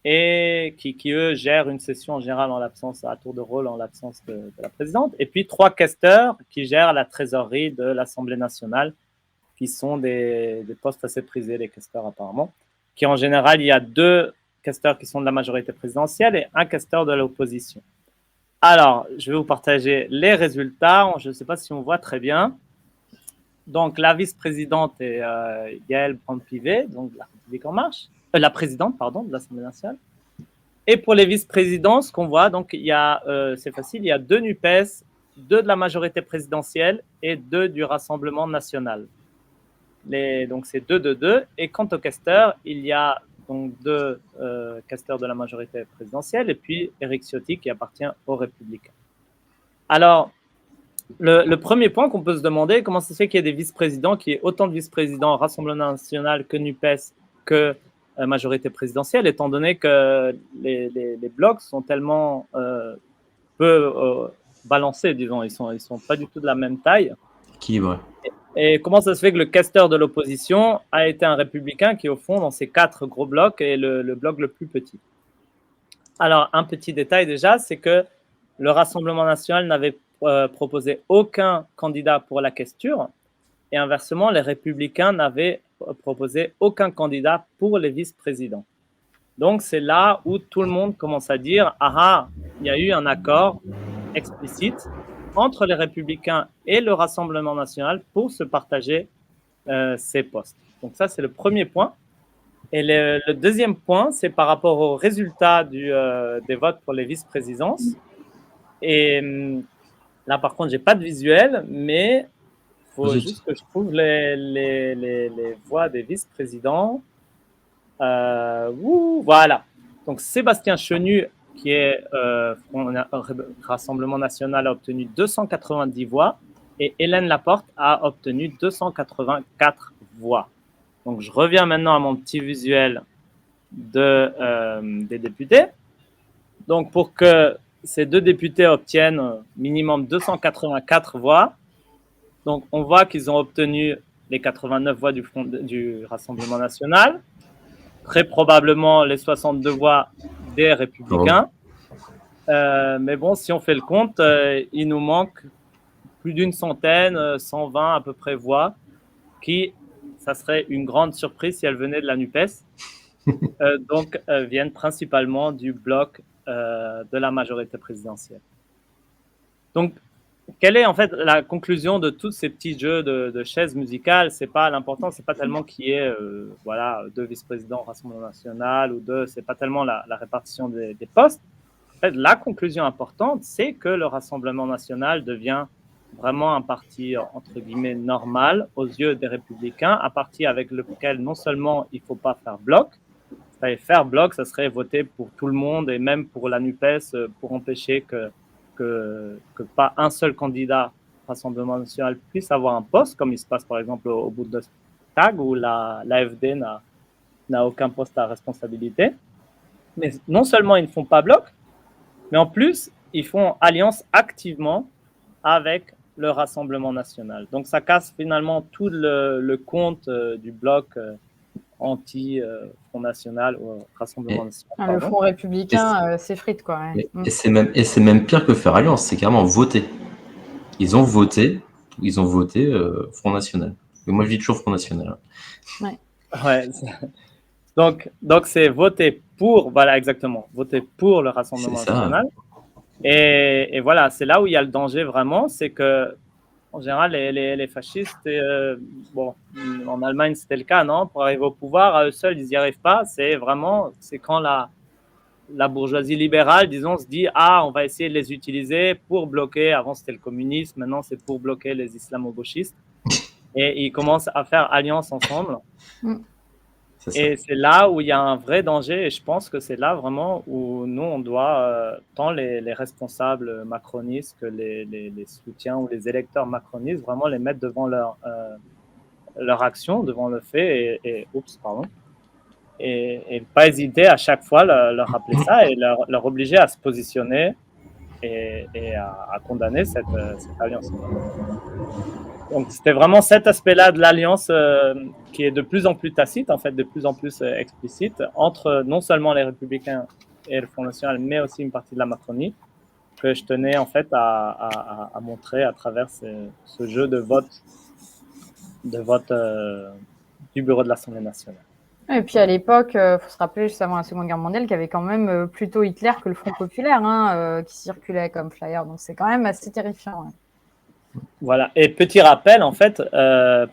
et qui, eux, gèrent une session en général à tour de rôle en l'absence de la présidente, et puis 3 questeurs qui gèrent la trésorerie de l'Assemblée nationale, qui sont des postes assez prisés, les questeurs apparemment, qui en général, il y a 2 questeurs qui sont de la majorité présidentielle et 1 questeur de l'opposition. Alors, je vais vous partager les résultats. Je ne sais pas si on voit très bien. Donc, la vice-présidente est Yael Braun-Pivet, donc de la République en marche. La présidente, pardon, de l'Assemblée nationale. Et pour les vice-présidents, ce qu'on voit, donc, c'est facile, il y a 2 NUPES, 2 de la majorité présidentielle et 2 du Rassemblement national. Donc, c'est 2-2-2. Et quant au questeur, il y a donc 2 questeurs de la majorité présidentielle et puis Éric Ciotti qui appartient aux Républicains. Alors, le premier point qu'on peut se demander, comment ça se fait qu'il y ait des vice-présidents, qu'il y ait autant de vice-présidents Rassemblement national que NUPES que majorité présidentielle, étant donné que les blocs sont tellement peu balancés, disons, ils sont pas du tout de la même taille. Équilibré. Et comment ça se fait que le questeur de l'opposition a été un républicain qui, au fond, dans ces 4 gros blocs, est le bloc le plus petit? Alors, un petit détail déjà, c'est que le Rassemblement national n'avait proposé aucun candidat pour la questure, et inversement, les républicains n'avaient proposé aucun candidat pour les vice-présidents. Donc, c'est là où tout le monde commence à dire « Ah, il y a eu un accord explicite entre les républicains et le Rassemblement national pour se partager ces postes. » Donc ça, c'est le premier point. Et le deuxième point, c'est par rapport aux résultats des votes pour les vice-présidences. Et là, par contre, je n'ai pas de visuel, mais il faut juste que je trouve les voix des vice-présidents. Voilà. Donc, Sébastien Chenu, qui est Rassemblement national, a obtenu 290 voix et Hélène Laporte a obtenu 284 voix. Donc, je reviens maintenant à mon petit visuel des députés. Donc, pour que ces 2 députés obtiennent minimum 284 voix, donc on voit qu'ils ont obtenu les 89 voix du Rassemblement national, très probablement les 62 voix des Républicains. Mais bon, si on fait le compte, il nous manque plus d'une centaine, 120 à peu près voix, qui, ça serait une grande surprise si elles venaient de la NUPES, donc viennent principalement du bloc de la majorité présidentielle. Donc, quelle est en fait la conclusion de tous ces petits jeux de chaises musicales? C'est pas l'important, c'est pas tellement qui est voilà 2 vice-présidents au Rassemblement national ou 2, c'est pas tellement la répartition des postes. En fait, la conclusion importante, c'est que le Rassemblement national devient vraiment un parti entre guillemets normal aux yeux des Républicains, un parti avec lequel non seulement il faut pas faire bloc, faire bloc, ça serait voter pour tout le monde et même pour la NUPES pour empêcher que pas un seul candidat Rassemblement national puisse avoir un poste, comme il se passe par exemple au Bundestag où l'AfD n'a aucun poste à responsabilité. Mais non seulement ils ne font pas bloc, mais en plus, ils font alliance activement avec le Rassemblement national. Donc ça casse finalement tout le compte du bloc anti-Front National ou Rassemblement National. Le Front républicain s'effrite, quoi. Ouais. Et c'est même pire que faire alliance, c'est carrément voter. Ils ont voté Front National. Et moi, je dis toujours Front National. Ouais. Ouais. Donc c'est voter pour, voilà, exactement, voter pour le Rassemblement national. Et voilà, c'est là où il y a le danger vraiment, c'est que en général, les fascistes, bon, en Allemagne, c'était le cas, non? Pour arriver au pouvoir, à eux seuls, ils n'y arrivent pas. C'est quand la bourgeoisie libérale, disons, se dit « Ah, on va essayer de les utiliser pour bloquer », avant c'était le communisme, maintenant c'est pour bloquer les islamo-gauchistes. Et ils commencent à faire alliance ensemble. Et c'est là où il y a un vrai danger, et je pense que c'est là vraiment où nous, on doit, tant les responsables macronistes que les soutiens ou les électeurs macronistes, vraiment les mettre devant leur action, devant le fait, et pas hésiter à chaque fois leur rappeler ça et leur obliger à se positionner et à condamner cette alliance. Donc, c'était vraiment cet aspect-là de l'alliance qui est de plus en plus tacite, en fait, de plus en plus explicite, entre non seulement les Républicains et le Front National, mais aussi une partie de la Macronie, que je tenais en fait à montrer à travers ce jeu de vote du bureau de l'Assemblée nationale. Et puis à l'époque, il faut se rappeler, juste avant la Seconde Guerre mondiale, qu'il y avait quand même plutôt Hitler que le Front populaire qui circulait comme flyer. Donc c'est quand même assez terrifiant. Ouais. Voilà. Et petit rappel, en fait,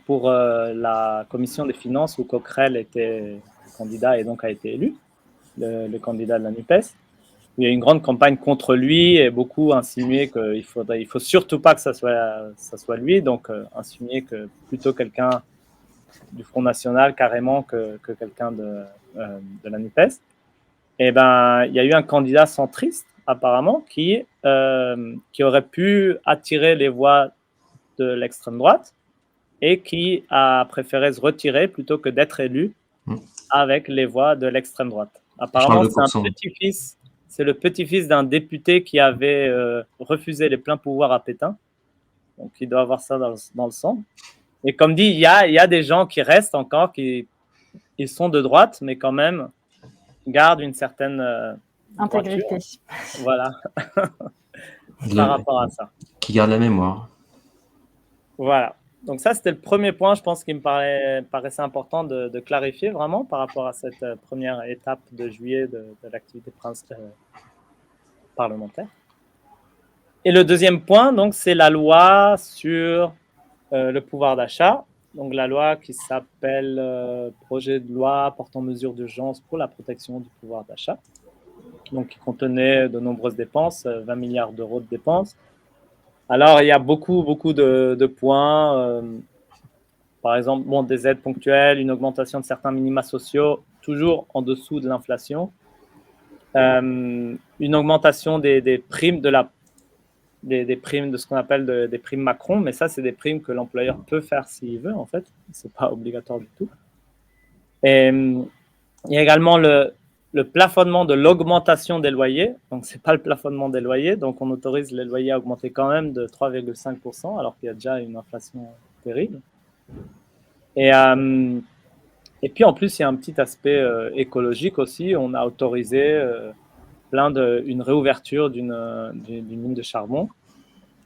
pour la commission des finances où Coquerel était candidat et donc a été élu, le candidat de la NUPES, où il y a eu une grande campagne contre lui et beaucoup insinué qu'il faut surtout pas que ça soit lui, donc insinué que plutôt quelqu'un du Front National carrément que quelqu'un de la NUPES. Et ben, il y a eu un candidat centriste apparemment qui aurait pu attirer les voix de l'extrême droite et qui a préféré se retirer plutôt que d'être élu avec les voix de l'extrême droite. Charles Apparemment, de Courson. c'est le petit-fils d'un député qui avait refusé les pleins pouvoirs à Pétain. Donc, il doit avoir ça dans le sang. Et comme dit, il y a des gens qui restent encore, ils sont de droite, mais quand même gardent une certaine Intégrité. droiture. Voilà. Par rapport à ça. Qui garde la mémoire. Voilà. Donc ça, c'était le premier point, je pense, qui me paraissait important de clarifier vraiment par rapport à cette première étape de juillet de l'activité parlementaire. Et le deuxième point, donc, c'est la loi sur le pouvoir d'achat. Donc la loi qui s'appelle Projet de loi portant mesures d'urgence pour la protection du pouvoir d'achat. Donc qui contenait de nombreuses dépenses, 20 milliards d'euros de dépenses. Alors, il y a beaucoup de points. Par exemple, des aides ponctuelles, une augmentation de certains minima sociaux, toujours en dessous de l'inflation. Une augmentation des primes des primes de ce qu'on appelle des primes Macron, mais ça, c'est des primes que l'employeur peut faire s'il veut, en fait. Ce n'est pas obligatoire du tout. Et il y a également le plafonnement de l'augmentation des loyers. Donc, ce n'est pas le plafonnement des loyers. Donc, on autorise les loyers à augmenter quand même de 3,5%, alors qu'il y a déjà une inflation terrible. Et puis, en plus, il y a un petit aspect écologique aussi. On a autorisé une réouverture d'une mine de charbon,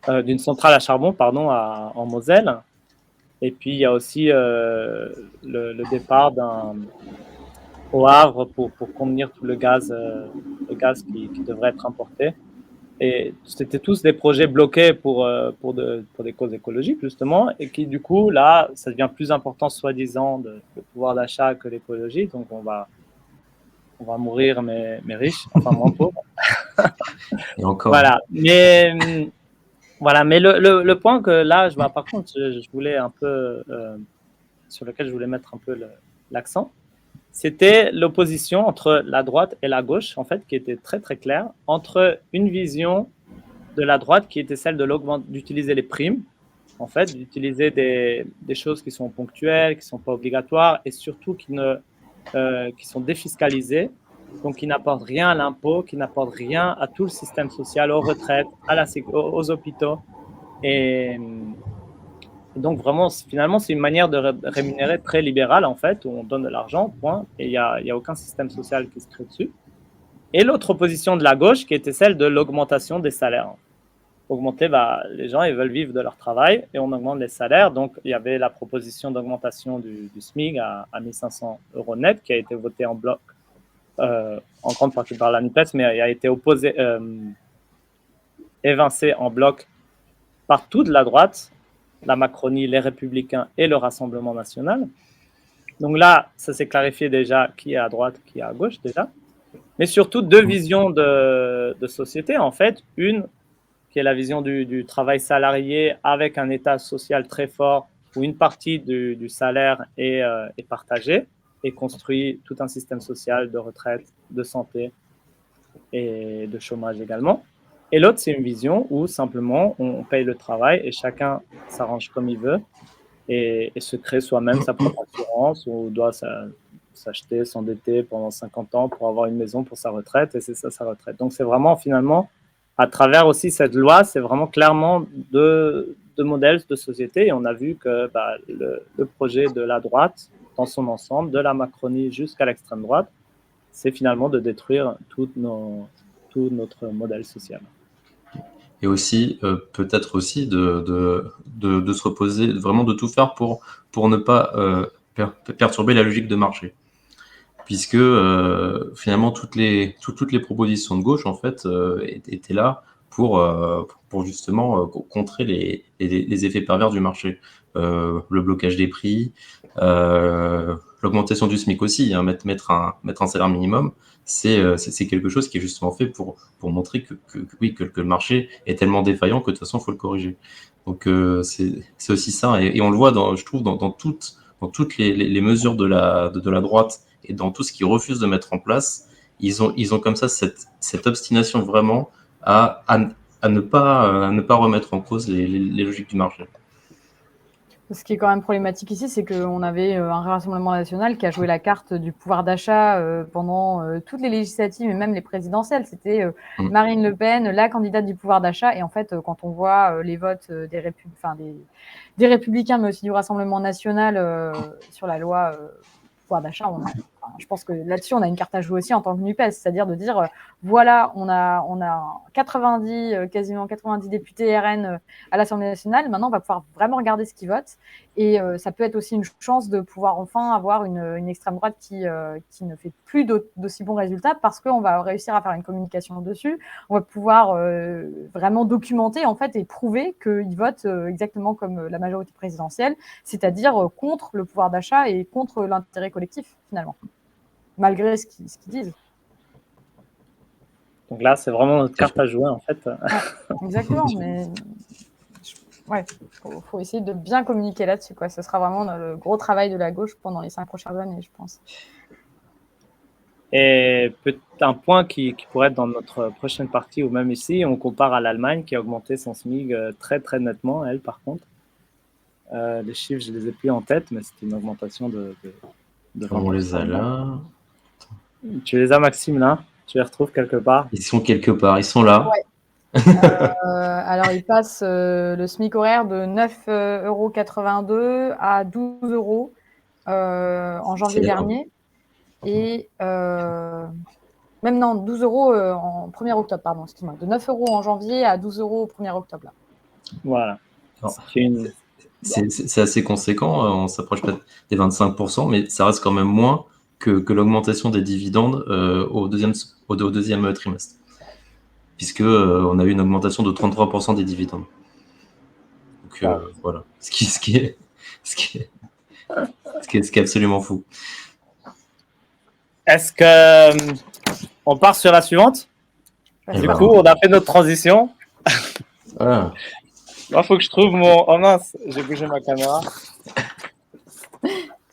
d'une centrale à charbon, pardon, en Moselle. Et puis, il y a aussi le départ au Havre pour contenir tout le gaz qui devrait être importé. Et c'était tous des projets bloqués pour des causes écologiques, justement, et qui, du coup, là, ça devient plus important, soi-disant, le pouvoir d'achat que l'écologie. Donc, on va mourir, mais riches, enfin moins pauvres. Et encore. Voilà. Mais le point que là, par contre, je voulais un peu, sur lequel je voulais mettre un peu l'accent, c'était l'opposition entre la droite et la gauche, en fait, qui était très, très claire, entre une vision de la droite qui était celle d'utiliser les primes, en fait, d'utiliser des choses qui sont ponctuelles, qui ne sont pas obligatoires et surtout qui sont défiscalisées, donc qui n'apportent rien à l'impôt, qui n'apportent rien à tout le système social, aux retraites, aux hôpitaux. Et donc, vraiment, finalement, c'est une manière de rémunérer très libérale, en fait, où on donne de l'argent, point, et il n'y a aucun système social qui se crée dessus. Et l'autre opposition de la gauche, qui était celle de l'augmentation des salaires. Augmenter, les gens, ils veulent vivre de leur travail, et on augmente les salaires. Donc, il y avait la proposition d'augmentation du SMIC à 1 500 € net, qui a été votée en bloc, en grande partie par la NUPES, mais a été évincée en bloc par toute la droite, la Macronie, les Républicains et le Rassemblement national. Donc là, ça s'est clarifié déjà qui est à droite, qui est à gauche déjà. Mais surtout deux visions de société, en fait. Une qui est la vision du travail salarié avec un état social très fort où une partie du salaire est partagée et construit tout un système social de retraite, de santé et de chômage également. Et l'autre, c'est une vision où simplement on paye le travail et chacun s'arrange comme il veut et se crée soi-même sa propre assurance ou doit s'acheter, s'endetter pendant 50 ans pour avoir une maison pour sa retraite et c'est ça sa retraite. Donc c'est vraiment finalement, à travers aussi cette loi, c'est vraiment clairement deux modèles de société et on a vu que le projet de la droite dans son ensemble, de la Macronie jusqu'à l'extrême droite, c'est finalement de détruire tout notre modèle social. Et aussi, peut-être aussi de se reposer, vraiment de tout faire pour ne pas perturber la logique de marché. Puisque finalement, toutes les propositions de gauche, en fait, étaient là pour justement contrer les effets pervers du marché. Le blocage des prix, l'augmentation du SMIC aussi, hein, mettre un salaire minimum, c'est quelque chose qui est justement fait pour montrer que le marché est tellement défaillant que de toute façon, il faut le corriger. Donc, c'est aussi ça. Et on le voit, je trouve, dans toutes les mesures de la droite et dans tout ce qu'ils refusent de mettre en place, ils ont comme ça cette obstination vraiment à ne pas remettre en cause les logiques du marché. Ce qui est quand même problématique ici, c'est qu'on avait un Rassemblement national qui a joué la carte du pouvoir d'achat pendant toutes les législatives et même les présidentielles. C'était Marine Le Pen, la candidate du pouvoir d'achat. Et en fait, quand on voit les votes des Républicains, mais aussi du Rassemblement national sur la loi pouvoir d'achat, je pense que là-dessus, on a une carte à jouer aussi en tant que NUPES, c'est-à-dire de dire, voilà, on a 90, quasiment 90 députés RN à l'Assemblée nationale. Maintenant, on va pouvoir vraiment regarder ce qu'ils votent. Et ça peut être aussi une chance de pouvoir enfin avoir une extrême droite qui ne fait plus d'aussi bons résultats parce qu'on va réussir à faire une communication dessus. On va pouvoir vraiment documenter en fait et prouver qu'ils votent exactement comme la majorité présidentielle, c'est-à-dire contre le pouvoir d'achat et contre l'intérêt collectif finalement, malgré ce qu'ils disent. Donc là, c'est vraiment notre carte à jouer, en fait. Exactement, mais ouais, faut essayer de bien communiquer là-dessus, quoi. Ce sera vraiment le gros travail de la gauche pendant les 5 prochaines années, je pense. Et un point qui pourrait être dans notre prochaine partie, ou même ici, on compare à l'Allemagne qui a augmenté son SMIC très, très nettement, elle, par contre. Les chiffres, je ne les ai plus en tête, mais c'était une augmentation de On les a là. Tu les as, Maxime, là? Tu les retrouves quelque part? Ils sont quelque part, ils sont là. Ouais. Alors, il passe le SMIC horaire de 9,82 € à 12 € en janvier dernier. Et même non, 12 € en 1er octobre, pardon, excuse-moi. De 9 € en janvier à 12 € au 1er octobre. Là. Voilà. C'est assez conséquent, on s'approche peut-être des 25%, mais ça reste quand même moins que l'augmentation des dividendes au deuxième trimestre. Puisque on a eu une augmentation de 33% des dividendes. Donc voilà, ce qui est absolument fou. Est-ce que on part sur la suivante? Du coup, on a fait notre transition. Voilà. Il faut que je trouve mon... Oh mince, j'ai bougé ma caméra.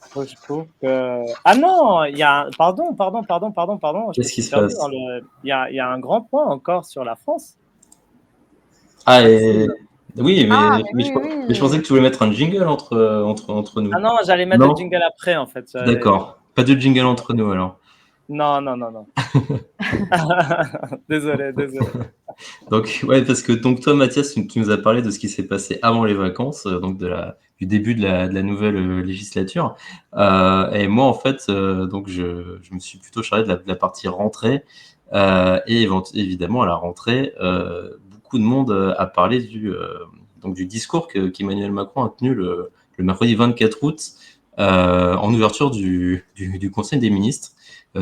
Faut que je trouve que... Ah non, il y a... Pardon. Qu'est-ce qui se passe? Il y a un grand point encore sur la France. Ah, oui, mais, oui. Je pensais que tu voulais mettre un jingle entre nous. Ah non, j'allais mettre le jingle après, en fait. D'accord. Pas de jingle entre nous, alors. Non. Désolé. Donc, ouais, parce que toi, Mathias, tu nous as parlé de ce qui s'est passé avant les vacances, donc du début de la nouvelle législature. Et moi, en fait, donc je me suis plutôt chargé de la partie rentrée. Et évidemment, à la rentrée, beaucoup de monde a parlé du discours qu'Emmanuel Macron a tenu le mercredi 24 août en ouverture du Conseil des ministres,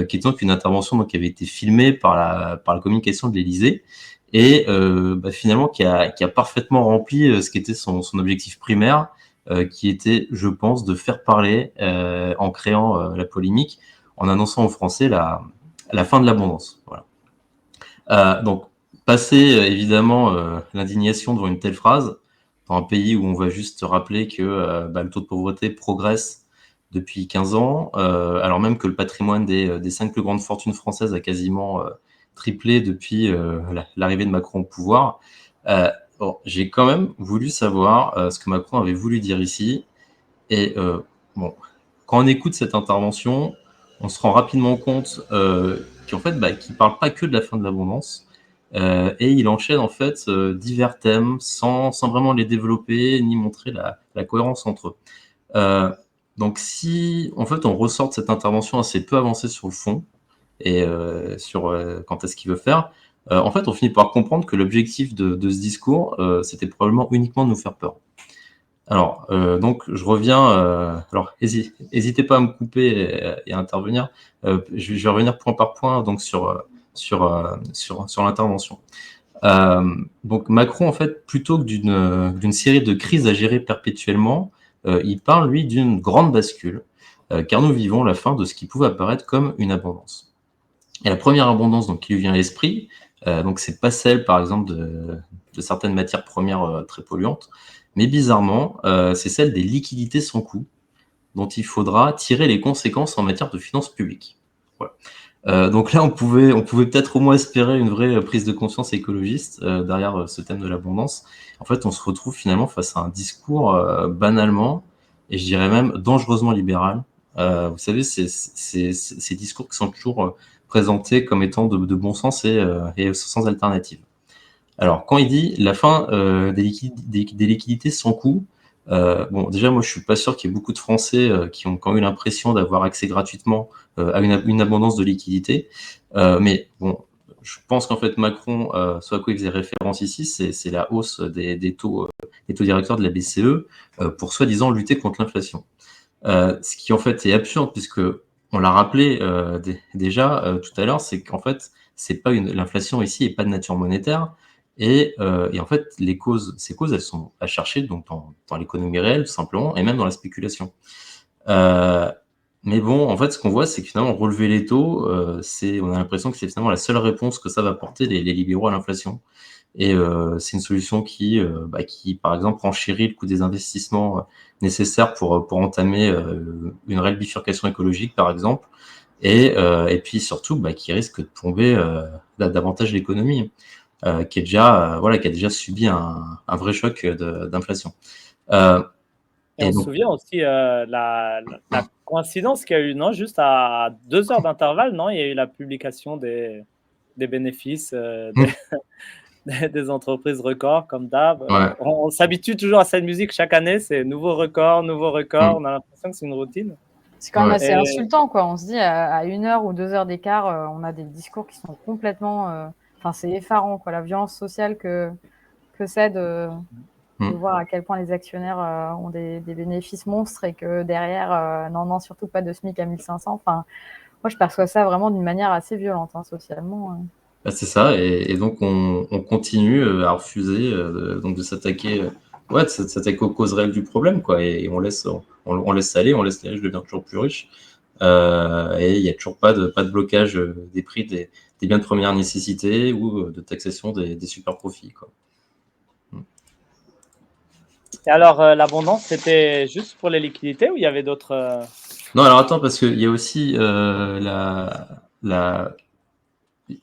qui est donc une intervention qui avait été filmée par la communication de l'Élysée et finalement qui a parfaitement rempli ce qui était son objectif primaire, qui était, je pense, de faire parler en créant la polémique, en annonçant aux Français la fin de l'abondance. Voilà. Donc, passer évidemment l'indignation devant une telle phrase, dans un pays où on va juste rappeler que le taux de pauvreté progresse depuis 15 ans, alors même que le patrimoine des 5 plus grandes fortunes françaises a quasiment triplé depuis l'arrivée de Macron au pouvoir. J'ai quand même voulu savoir ce que Macron avait voulu dire ici. Et quand on écoute cette intervention, on se rend rapidement compte qu'il ne parle pas que de la fin de l'abondance. Et il enchaîne en fait divers thèmes sans vraiment les développer ni montrer la cohérence entre eux. Donc si en fait on ressort de cette intervention assez peu avancée sur le fond et sur quand est-ce qu'il veut faire, en fait on finit par comprendre que l'objectif de ce discours c'était probablement uniquement de nous faire peur. Alors donc je reviens, alors n'hésitez pas à me couper et à intervenir, je vais revenir point par point donc sur l'intervention. Donc Macron en fait plutôt que d'une série de crises à gérer perpétuellement, il parle, lui, d'une grande bascule, car nous vivons la fin de ce qui pouvait apparaître comme une abondance. Et la première abondance donc, qui lui vient à l'esprit, donc c'est pas celle, par exemple, de certaines matières premières très polluantes, mais bizarrement, c'est celle des liquidités sans coût, dont il faudra tirer les conséquences en matière de finances publiques. Voilà. Donc là, on pouvait peut-être au moins espérer une vraie prise de conscience écologiste derrière ce thème de l'abondance. En fait, on se retrouve finalement face à un discours banalement, et je dirais même dangereusement libéral. Vous savez, ces discours qui sont toujours présentés comme étant de bon sens et sans alternative. Alors, quand il dit la fin des liquidités sans coût, bon, déjà, moi, je suis pas sûr qu'il y ait beaucoup de Français qui ont eu l'impression d'avoir accès gratuitement à une abondance de liquidités. Mais bon, je pense qu'en fait, Macron, ce à quoi il faisait référence ici, c'est la hausse des taux directeurs de la BCE pour soi-disant lutter contre l'inflation. Ce qui en fait est absurde puisque on l'a rappelé déjà tout à l'heure, c'est qu'en fait, c'est pas l'inflation ici est pas de nature monétaire et en fait ces causes elles sont à chercher donc dans l'économie réelle tout simplement et même dans la spéculation. Euh, mais bon, en fait, ce qu'on voit, c'est que finalement relever les taux, on a l'impression que c'est finalement la seule réponse que ça va apporter les libéraux à l'inflation. Et c'est une solution qui, par exemple, renchérit le coût des investissements nécessaires pour entamer une réelle bifurcation écologique, par exemple, et puis surtout qui risque de plomber davantage l'économie, qui a déjà subi un vrai choc d'inflation. Et on se Donc, souvient aussi la coïncidence qu'il y a eu, non, juste à 2 heures d'intervalle, non, il y a eu la publication des bénéfices des entreprises records, comme d'hab. ouais. On s'habitue toujours à cette musique chaque année, c'est nouveau record, nouveau record. On a l'impression que c'est une routine. C'est quand même Ouais. assez insultant, quoi. On se dit à 1 heure ou 2 heures d'écart, on a des discours qui sont complètement. Enfin, c'est effarant, quoi. La violence sociale que c'est de voir à quel point les actionnaires ont des bénéfices monstres et que derrière, non, surtout pas de SMIC à 1500. Enfin, moi, je perçois ça vraiment d'une manière assez violente, socialement. Bah, c'est ça, et donc on continue à refuser donc de s'attaquer aux causes réelles du problème, quoi, et on laisse aller, on laisse les riches devenir toujours plus riches, et il n'y a toujours pas de blocage des prix des biens de première nécessité ou de taxation des super profits, quoi. Et alors, l'abondance, c'était juste pour les liquidités ou il y avait d'autres Non, alors attends, parce qu'il y a aussi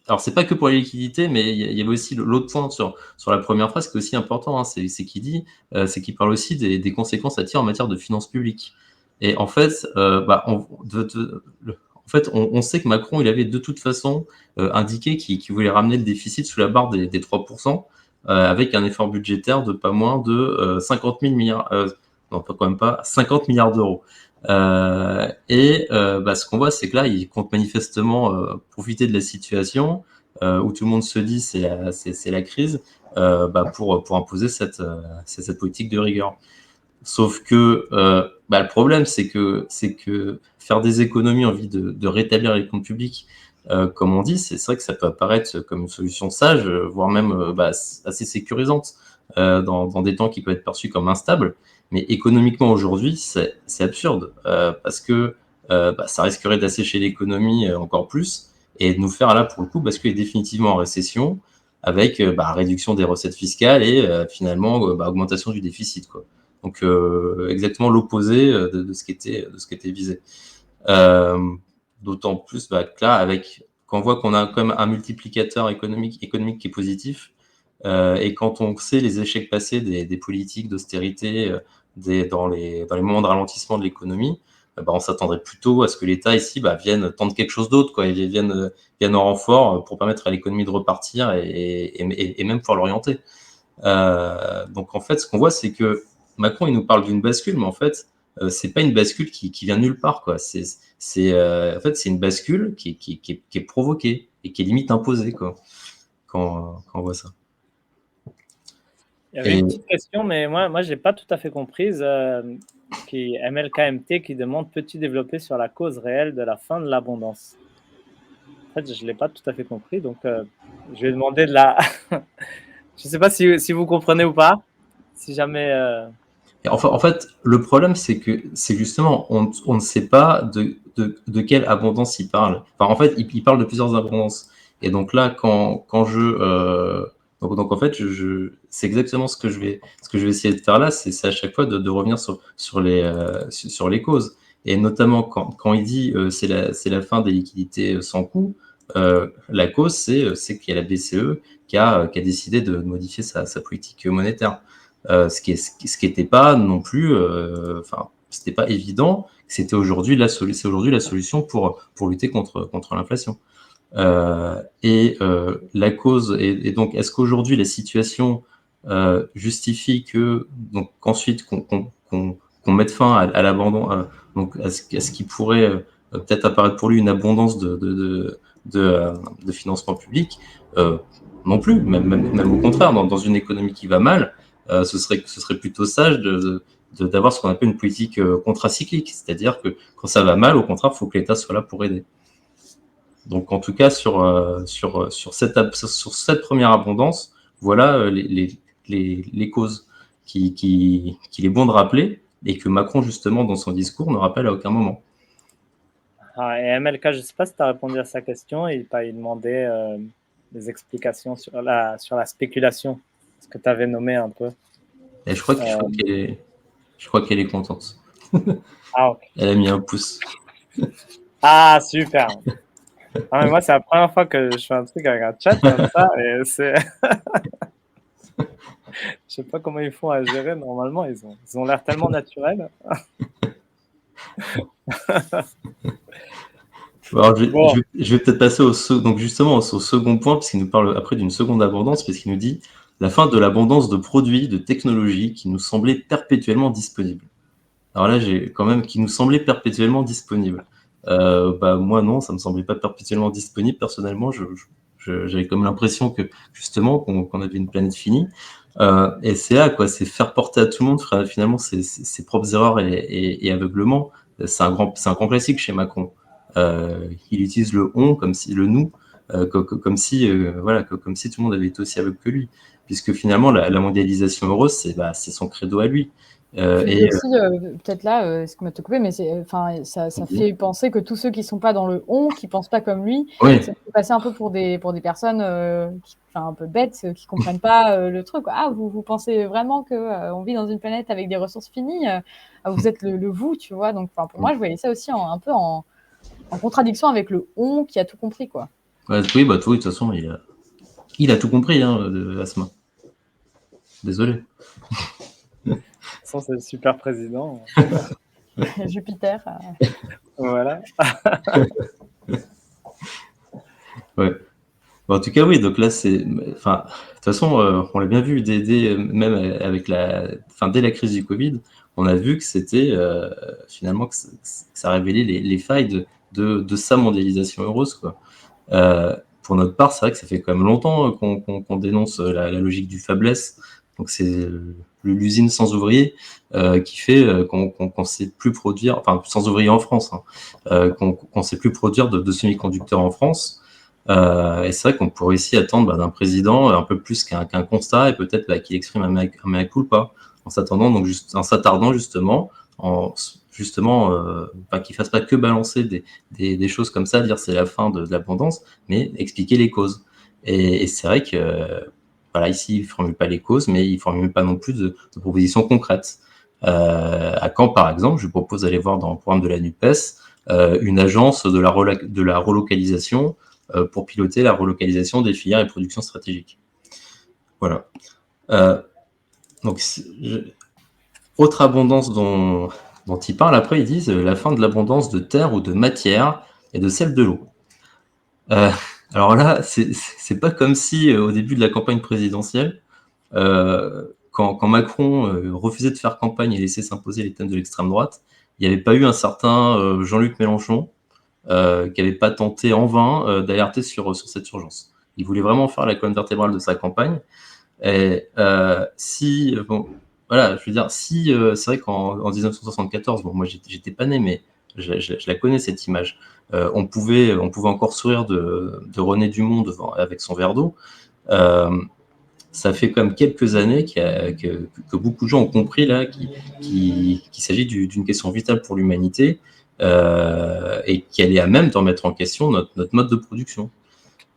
alors, c'est pas que pour les liquidités, mais il y avait aussi l'autre point sur la première phrase qui est aussi important, hein, c'est qu'il parle aussi des conséquences à tirer en matière de finances publiques. Et en fait, on sait que Macron, il avait de toute façon indiqué qu'il voulait ramener le déficit sous la barre des 3%, avec un effort budgétaire de pas moins de 50 000 milliards, non, quand même pas, 50 milliards d'euros. Ce qu'on voit, c'est que là, il compte manifestement profiter de la situation où tout le monde se dit c'est la crise pour imposer cette politique de rigueur. Sauf que le problème, c'est que faire des économies en vue de rétablir les comptes publics, comme on dit, c'est vrai que ça peut apparaître comme une solution sage, voire même assez sécurisante dans des temps qui peuvent être perçus comme instables. Mais économiquement aujourd'hui, c'est absurde parce que ça risquerait d'assécher l'économie encore plus et de nous faire là pour le coup basculer définitivement en récession avec réduction des recettes fiscales et finalement augmentation du déficit, quoi. Donc exactement l'opposé de ce qui était visé. D'autant plus que là, quand on voit qu'on a quand même un multiplicateur économique qui est positif, et quand on sait les échecs passés des politiques d'austérité dans les moments de ralentissement de l'économie, on s'attendrait plutôt à ce que l'État ici vienne tendre quelque chose d'autre, quoi, et vienne en renfort pour permettre à l'économie de repartir et même pouvoir l'orienter. Donc en fait, ce qu'on voit, c'est que Macron, il nous parle d'une bascule, mais en fait, c'est pas une bascule qui vient de nulle part, quoi. En fait, c'est une bascule qui est provoquée et qui est limite imposée, quoi, quand on voit ça. Il y avait une petite question, mais moi, j'ai pas tout à fait comprise. Qui MLKMT qui demande peux-tu développer sur la cause réelle de la fin de l'abondance? En fait, je l'ai pas tout à fait compris, donc je vais demander de la. Je sais pas si vous comprenez ou pas. Si jamais. Et en fait, le problème, c'est justement, on ne sait pas de quelle abondance il parle. Enfin, en fait, il parle de plusieurs abondances. Et donc là, quand donc en fait, c'est exactement ce que je vais essayer de faire là, c'est à chaque fois de revenir sur les causes. Et notamment quand il dit c'est la fin des liquidités sans coût, la cause, c'est qu'il y a la BCE qui a décidé de modifier sa politique monétaire. Ce qui n'était pas non plus, c'était pas évident. C'est aujourd'hui la solution pour lutter contre l'inflation. La cause, et donc, est-ce qu'aujourd'hui la situation justifie qu'ensuite qu'on mette fin à l'abandon, donc à ce qui pourrait peut-être apparaître pour lui une abondance de financement public? Non plus, même au contraire, dans une économie qui va mal, ce serait plutôt sage d'avoir ce qu'on appelle une politique contracyclique, c'est-à-dire que quand ça va mal, au contraire, il faut que l'État soit là pour aider. Donc en tout cas, sur cette première abondance, voilà les causes qu'il est bon de rappeler et que Macron, justement, dans son discours, ne rappelle à aucun moment. Et MLK, je ne sais pas si tu as répondu à sa question, il demandait des explications sur la spéculation, ce que tu avais nommé un peu. Et je crois qu'elle est contente. Ah, ok. Elle a mis un pouce. Ah, super. Ah, mais moi, c'est la première fois que je fais un truc avec un chat comme ça, et c'est... Je sais pas comment ils font à gérer, normalement, ils ont l'air tellement naturels. Alors, je vais peut-être passer donc justement au second point, puisqu'il nous parle après d'une seconde abondance, puisqu'il nous dit la fin de l'abondance de produits, de technologies qui nous semblaient perpétuellement disponibles. Alors là, j'ai quand même qui nous semblait perpétuellement disponible. Moi non, ça me semblait pas perpétuellement disponible. Personnellement, j'avais comme l'impression que justement qu'on avait une planète finie. Et c'est là quoi, c'est faire porter à tout le monde finalement ses propres erreurs et aveuglements. C'est un grand classique chez Macron. Il utilise le on comme si le nous, comme si comme si tout le monde avait été aussi aveugle que lui. Puisque finalement la mondialisation heureuse, c'est son credo à lui. Et aussi, peut-être là, ce que m'a te coupé, mais ça fait penser que tous ceux qui sont pas dans le on, qui pensent pas comme lui, oui. Ça peut passer un peu pour des personnes un peu bêtes, qui comprennent pas le truc. Ah, vous pensez vraiment que on vit dans une planète avec des ressources finies? Vous êtes le vous, tu vois. Donc, pour moi, je voyais ça aussi un peu en contradiction avec le on qui a tout compris, quoi. Oui, de toute façon, il a tout compris, Asma. Désolé. De toute façon, c'est le super président. Jupiter. Voilà. Ouais. En tout cas, oui, donc là, de toute façon, on l'a bien vu même avec dès la crise du Covid, on a vu que c'était finalement que ça révélait les failles de sa mondialisation heureuse, quoi. Pour notre part, c'est vrai que ça fait quand même longtemps qu'on dénonce la logique du faiblesse. Donc c'est l'usine sans ouvriers qui fait qu'on ne sait plus produire, enfin sans ouvriers en France, qu'on ne sait plus produire de semi-conducteurs en France. Et c'est vrai qu'on pourrait ici attendre d'un président un peu plus qu'un constat et peut-être qu'il exprime un mea culpa en s'attardant justement qu'il fasse pas que balancer des choses comme ça, dire c'est la fin de l'abondance, mais expliquer les causes. Et c'est vrai que ici il formule pas les causes, mais il formule pas non plus de propositions concrètes. À Caen, par exemple, je vous propose d'aller voir dans le programme de la NUPES une agence de la relocalisation pour piloter la relocalisation des filières et productions stratégiques. Voilà. Donc, autre abondance dont ils parlent, après, ils disent la fin de l'abondance de terre ou de matière et de celle de l'eau. Alors là, c'est pas comme si, au début de la campagne présidentielle, quand Macron refusait de faire campagne et laissait s'imposer les thèmes de l'extrême droite, il n'y avait pas eu un certain Jean-Luc Mélenchon qui n'avait pas tenté en vain d'alerter sur cette urgence. Il voulait vraiment faire la colonne vertébrale de sa campagne. Et c'est vrai qu'en 1974, moi j'étais pas né, mais je la connais cette image. On pouvait encore sourire de René Dumont avec son verre d'eau. Ça fait comme quelques années que beaucoup de gens ont compris là qu'il s'agit d'une question vitale pour l'humanité et qu'elle est à même de remettre en question notre mode de production.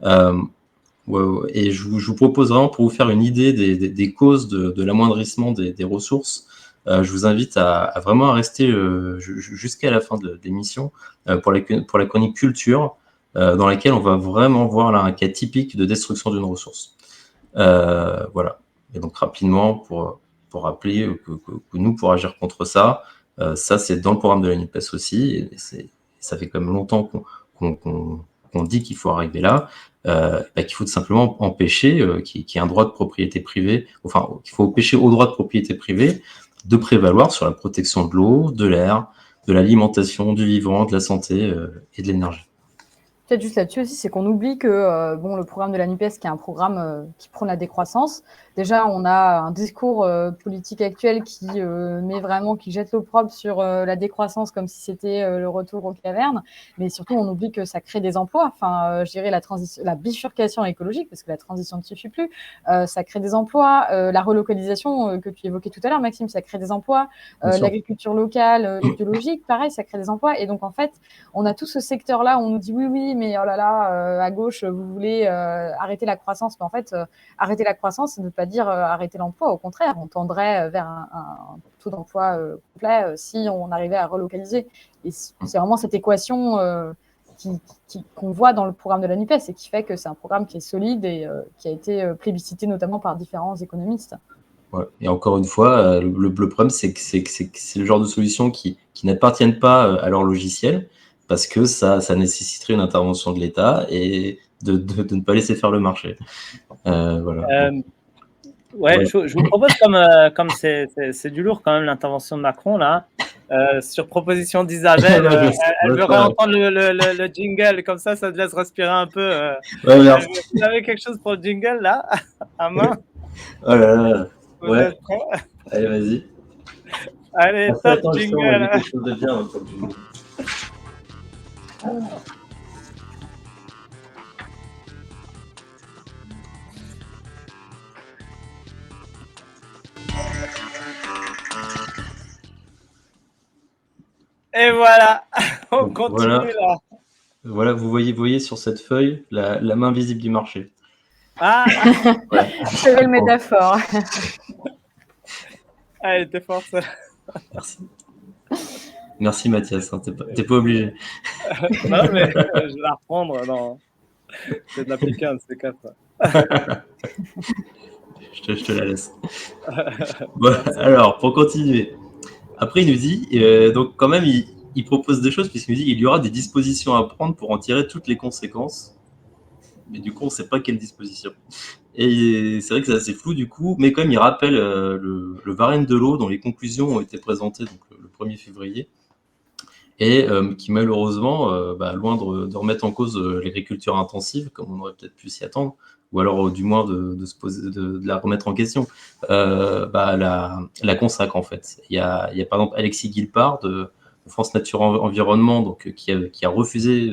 Et je vous propose vraiment, pour vous faire une idée des causes de l'amoindrissement des ressources, je vous invite à vraiment rester jusqu'à la fin de l'émission pour la chronique culture, dans laquelle on va vraiment voir là un cas typique de destruction d'une ressource. Voilà. Et donc rapidement, pour rappeler que nous, pour agir contre ça, ça c'est dans le programme de la NUPES aussi, et ça fait quand même longtemps qu'on dit qu'il faut arriver là, qu'il faut tout simplement empêcher qu'il y ait un droit de propriété privée, enfin qu'il faut empêcher au droit de propriété privée de prévaloir sur la protection de l'eau, de l'air, de l'alimentation, du vivant, de la santé et de l'énergie. Peut-être juste là-dessus aussi, c'est qu'on oublie que le programme de la NUPES, qui est un programme qui prône la décroissance, déjà, on a un discours politique actuel qui jette l'opprobre sur la décroissance comme si c'était le retour aux cavernes, mais surtout, on oublie que ça crée des emplois. Enfin, je dirais la bifurcation écologique, parce que la transition ne suffit plus, ça crée des emplois. La relocalisation que tu évoquais tout à l'heure, Maxime, ça crée des emplois. L'agriculture locale et biologique, pareil, ça crée des emplois. Et donc, en fait, on a tout ce secteur-là où on nous dit oui, mais oh là là, à gauche, vous voulez arrêter la croissance. Mais en fait, arrêter la croissance, ça ne veut pas dire arrêter l'emploi. Au contraire, on tendrait vers un taux d'emploi complet si on arrivait à relocaliser. Et c'est vraiment cette équation qu'on voit dans le programme de la NUPES et qui fait que c'est un programme qui est solide et qui a été plébiscité notamment par différents économistes. Ouais. Et encore une fois, le problème, c'est que c'est le genre de solutions qui n'appartiennent pas à leur logiciel, parce que ça nécessiterait une intervention de l'État et de ne pas laisser faire le marché. Voilà. Ouais. Je vous propose, comme c'est du lourd quand même l'intervention de Macron là, sur proposition d'Isabelle, elle veut réentendre le jingle, comme ça te laisse respirer un peu. Vous avez quelque chose pour le jingle là, à main? Oh là là. Vous êtes prêts? Allez, vas-y. Allez, top jingle. Quelque chose de bien, pour le jingle. Et voilà, on continue là. Voilà, vous voyez sur cette feuille la main visible du marché. Ah, c'est belle métaphore. Allez, t'es fort ça. Merci Mathias, hein, t'es pas obligé. Non, mais je vais la reprendre. Non. C'est de la piquante, c'est quatre. je te la laisse. Bon, alors, pour continuer. Après, il nous dit, donc quand même, il propose des choses, puisqu'il nous dit qu'il y aura des dispositions à prendre pour en tirer toutes les conséquences. Mais du coup, on ne sait pas quelles dispositions. Et c'est vrai que c'est assez flou du coup, mais quand même, il rappelle le Varenne de l'eau, dont les conclusions ont été présentées donc, le 1er février, et qui malheureusement, loin de remettre en cause l'agriculture intensive, comme on aurait peut-être pu s'y attendre, ou alors du moins de la remettre en question, la consacre en fait. Il y a par exemple Alexis Guilpard de France Nature Environnement, donc, qui a refusé,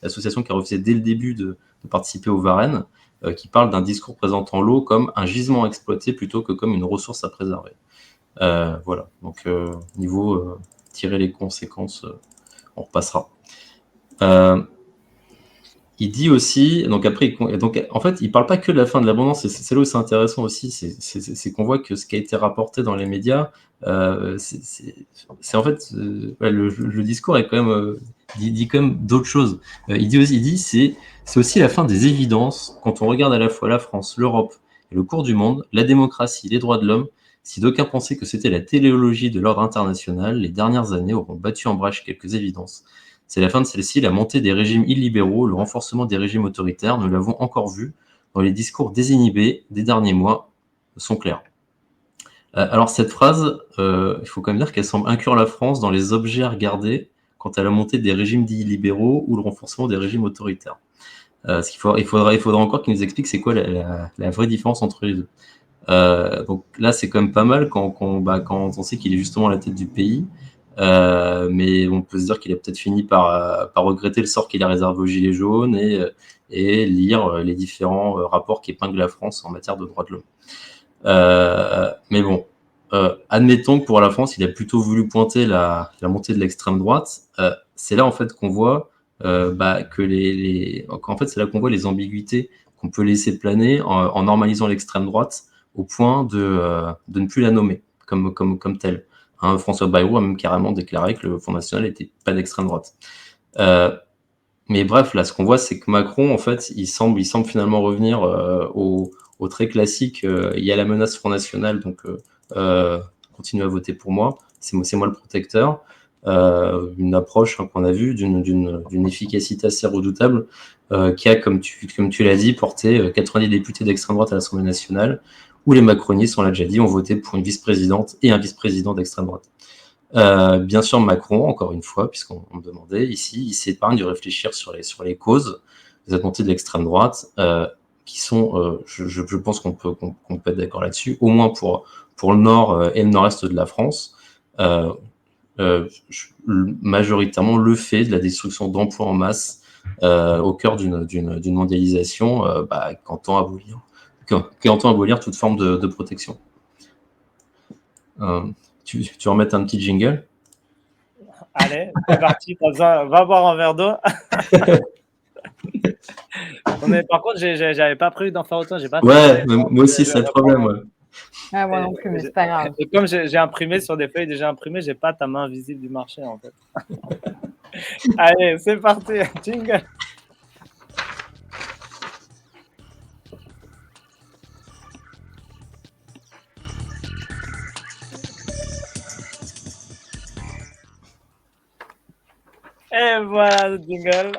l'association qui a refusé dès le début de participer au Varenne, qui parle d'un discours présentant l'eau comme un gisement à exploiter plutôt que comme une ressource à préserver. Voilà, donc niveau tirer les conséquences, on repassera. Il dit aussi, donc après, donc en fait, il parle pas que de la fin de l'abondance, c'est là où c'est intéressant aussi, c'est qu'on voit que ce qui a été rapporté dans les médias, c'est en fait, le discours est quand même, dit quand même d'autres choses. Il dit c'est aussi la fin des évidences quand on regarde à la fois la France, l'Europe et le cours du monde, la démocratie, les droits de l'homme. Si d'aucuns pensaient que c'était la téléologie de l'ordre international, les dernières années auront battu en brèche quelques évidences. C'est la fin de celle-ci, la montée des régimes illibéraux, le renforcement des régimes autoritaires, nous l'avons encore vu dans les discours désinhibés des derniers mois, sont clairs. Alors cette phrase, il faut quand même dire qu'elle semble inclure la France dans les objets à regarder quant à la montée des régimes dits libéraux ou le renforcement des régimes autoritaires. Il faudra encore qu'il nous explique c'est quoi la vraie différence entre les deux. Donc là, c'est quand même pas mal quand on sait qu'il est justement à la tête du pays. Mais on peut se dire qu'il a peut-être fini par regretter le sort qu'il a réservé aux Gilets jaunes et lire les différents rapports qui épinglent la France en matière de droits de l'homme. Mais bon, admettons que pour la France, il a plutôt voulu pointer la montée de l'extrême droite. C'est là en fait qu'on voit qu'en fait, c'est là qu'on voit les ambiguïtés qu'on peut laisser planer en normalisant l'extrême droite au point de ne plus la nommer comme tel. Hein, François Bayrou a même carrément déclaré que le Front National n'était pas d'extrême droite. Mais bref, là, ce qu'on voit, c'est que Macron, en fait, il semble finalement revenir au très classique. Il y a la menace Front National, donc continuez à voter pour moi. C'est moi le protecteur. Une approche qu'on a vue d'une efficacité assez redoutable qui a, comme tu l'as dit, porté 90 députés d'extrême droite à l'Assemblée nationale, où les macronistes, on l'a déjà dit, ont voté pour une vice-présidente et un vice-président d'extrême droite. Bien sûr, Macron, encore une fois, puisqu'on me demandait ici, il s'épargne de réfléchir sur les causes des attentats de l'extrême droite, qui sont, je pense qu'on peut être d'accord là-dessus, au moins pour le nord et le nord-est de la France, majoritairement le fait de la destruction d'emplois en masse au cœur d'une mondialisation qui entend abolir toute forme de protection. Tu vas remettre un petit jingle? Allez, c'est parti, va boire un verre d'eau. Par contre, j'avais pas prévu d'en faire autant. J'ai pas Ouais, moi aussi, c'est le problème. Ouais. Ah, moi non plus, mais c'est pas grave. Et comme j'ai imprimé sur des feuilles déjà imprimées, j'ai pas ta main visible du marché, en fait. Allez, c'est parti, jingle. Et voilà le jingle.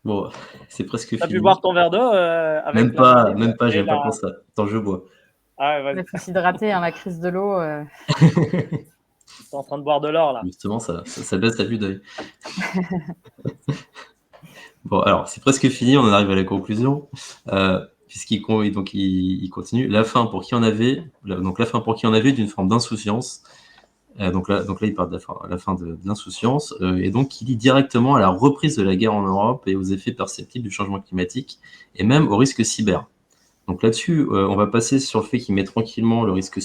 Bon, c'est presque T'as fini. pu boire ton verre d'eau avec Même pas, j'aime pas pour ça. Attends, je bois. Ah ouais, Il faut s'hydrater, hein, la crise de l'eau. T'es en train de boire de l'or, là. Justement, ça baisse à vue d'œil. Bon, alors, c'est presque fini, on en arrive à la conclusion. Puisqu'il continue. La fin pour qui en avait d'une forme d'insouciance. Donc là, il parle de la fin de l'insouciance, et donc qui lie directement à la reprise de la guerre en Europe et aux effets perceptibles du changement climatique, et même au risque cyber. Donc là-dessus, on va passer sur le fait qu'il met tranquillement le risque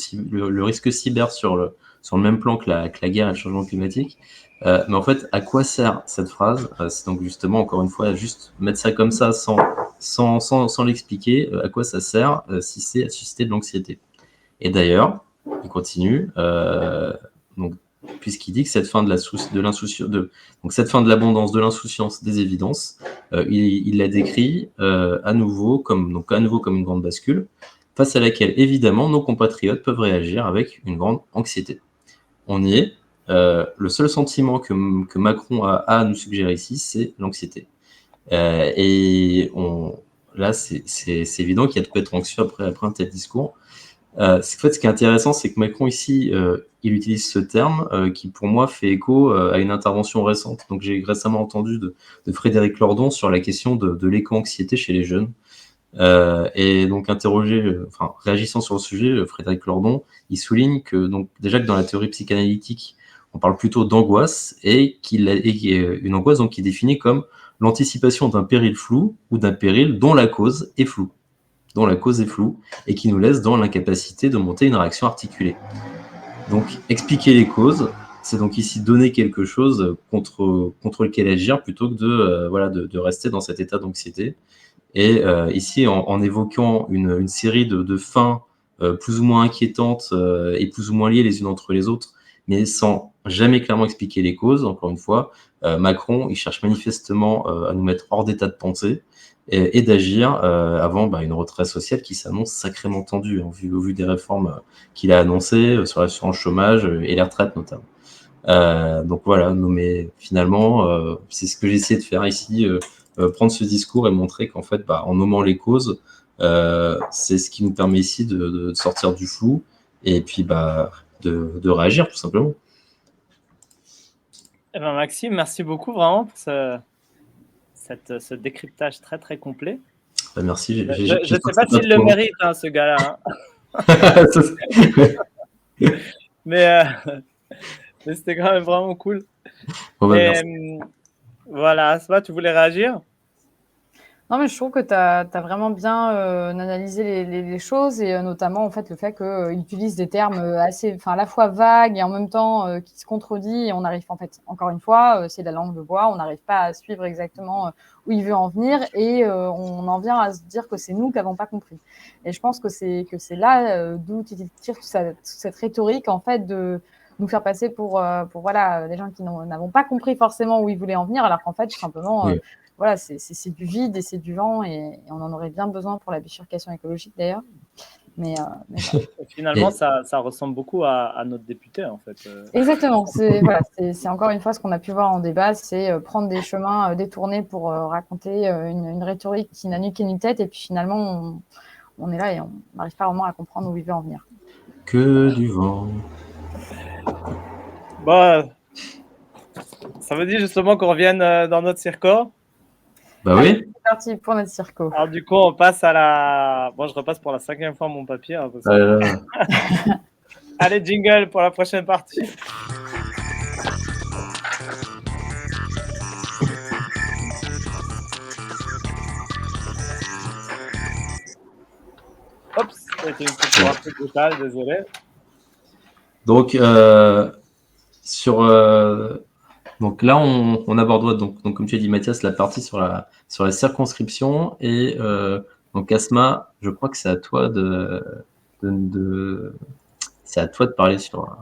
cyber sur le même plan que la guerre et le changement climatique. Mais en fait, à quoi sert cette phrase? C'est donc justement, encore une fois, juste mettre ça comme ça sans l'expliquer. À quoi ça sert si c'est à susciter de l'anxiété? Et d'ailleurs, il continue, donc, puisqu'il dit que cette fin de l'abondance, de l'insouciance, des évidences, il la décrit à nouveau comme une grande bascule, face à laquelle, évidemment, nos compatriotes peuvent réagir avec une grande anxiété. On y est. Le seul sentiment que Macron a à nous suggérer ici, c'est l'anxiété. Et là, c'est évident qu'il y a de quoi être anxieux après un tel discours. Ce qui est intéressant, c'est que Macron ici, il utilise ce terme qui, pour moi, fait écho à une intervention récente. Donc, j'ai récemment entendu de Frédéric Lordon sur la question de l'éco-anxiété chez les jeunes. Et donc, réagissant sur le sujet, Frédéric Lordon, il souligne que déjà que dans la théorie psychanalytique, on parle plutôt d'angoisse et une angoisse qui est définie comme l'anticipation d'un péril flou ou d'un péril dont la cause est floue. Et qui nous laisse dans l'incapacité de monter une réaction articulée. Donc, expliquer les causes, c'est donc ici donner quelque chose contre lequel agir plutôt que de rester dans cet état d'anxiété. Et ici, en évoquant une série de fins plus ou moins inquiétantes et plus ou moins liées les unes entre les autres, mais sans jamais clairement expliquer les causes, encore une fois, Macron, il cherche manifestement à nous mettre hors d'état de pensée et d'agir avant une retraite sociale qui s'annonce sacrément tendue, au vu des réformes qu'il a annoncées sur l'assurance chômage et les retraites notamment. Donc voilà, finalement, c'est ce que j'ai essayé de faire ici, prendre ce discours et montrer qu'en fait, en nommant les causes, c'est ce qui nous permet ici de sortir du flou et puis de réagir tout simplement. Eh ben Maxime, merci beaucoup vraiment pour ce décryptage très très complet. Merci. Je ne sais pas s'il le mérite, ce gars-là. Mais c'était quand même vraiment cool. Bon, voilà, Asma, tu voulais réagir? Non, mais je trouve que tu as vraiment bien analysé les choses et notamment en fait le fait qu'ils utilisent des termes assez, enfin à la fois vagues et en même temps qui se contredisent et on arrive en fait, encore une fois, c'est la langue de bois, on n'arrive pas à suivre exactement où il veut en venir et on en vient à se dire que c'est nous qui n'avons pas compris. Et je pense que c'est là d'où tu tires toute cette rhétorique en fait de nous faire passer pour voilà, des gens qui n'avons pas compris forcément où ils voulaient en venir alors qu'en fait tout simplement Oui. voilà, c'est du vide et c'est du vent et on en aurait bien besoin pour la bifurcation écologique d'ailleurs. Mais voilà. Et finalement, Et ça ressemble beaucoup à notre député, en fait. Exactement, c'est encore une fois ce qu'on a pu voir en débat, c'est prendre des chemins détournés pour raconter une rhétorique qui n'a ni queue ni tête et puis finalement on est là et on n'arrive pas vraiment à comprendre où il veut en venir. que du vent. Bon, ça veut dire justement qu'on revienne dans notre circo. Bah Allez, oui. c'est parti pour notre circo. Alors du coup, on passe à la... Bon, je repasse pour la 5e fois mon papier. Hein, parce que... Allez, jingle pour la prochaine partie. Oups, c'était une coupure un peu brutale, désolé. Donc, donc là, on aborde donc comme tu as dit, Mathias, la partie sur la circonscription. Et donc, Asma, je crois que c'est à toi c'est à toi de parler sur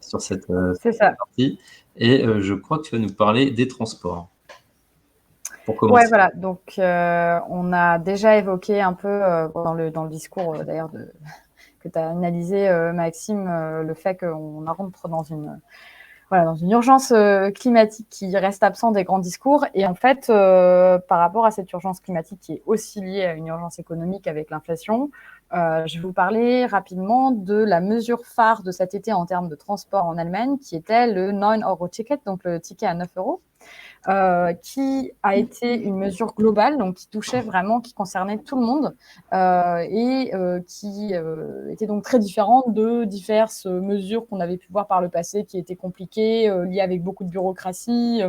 cette C'est ça. partie. Et je crois que tu vas nous parler des transports. Pour Ouais, commencer. voilà. Donc, on a déjà évoqué un peu dans le discours d'ailleurs que tu as analysé, Maxime, le fait qu'on rentre dans une urgence climatique qui reste absente des grands discours. Et en fait, par rapport à cette urgence climatique qui est aussi liée à une urgence économique avec l'inflation, je vais vous parler rapidement de la mesure phare de cet été en termes de transport en Allemagne, qui était le 9 € ticket, donc le ticket à 9 euros. Qui a été une mesure globale, donc qui touchait vraiment, qui concernait tout le monde et qui était donc très différente de diverses mesures qu'on avait pu voir par le passé qui étaient compliquées, liées avec beaucoup de bureaucratie.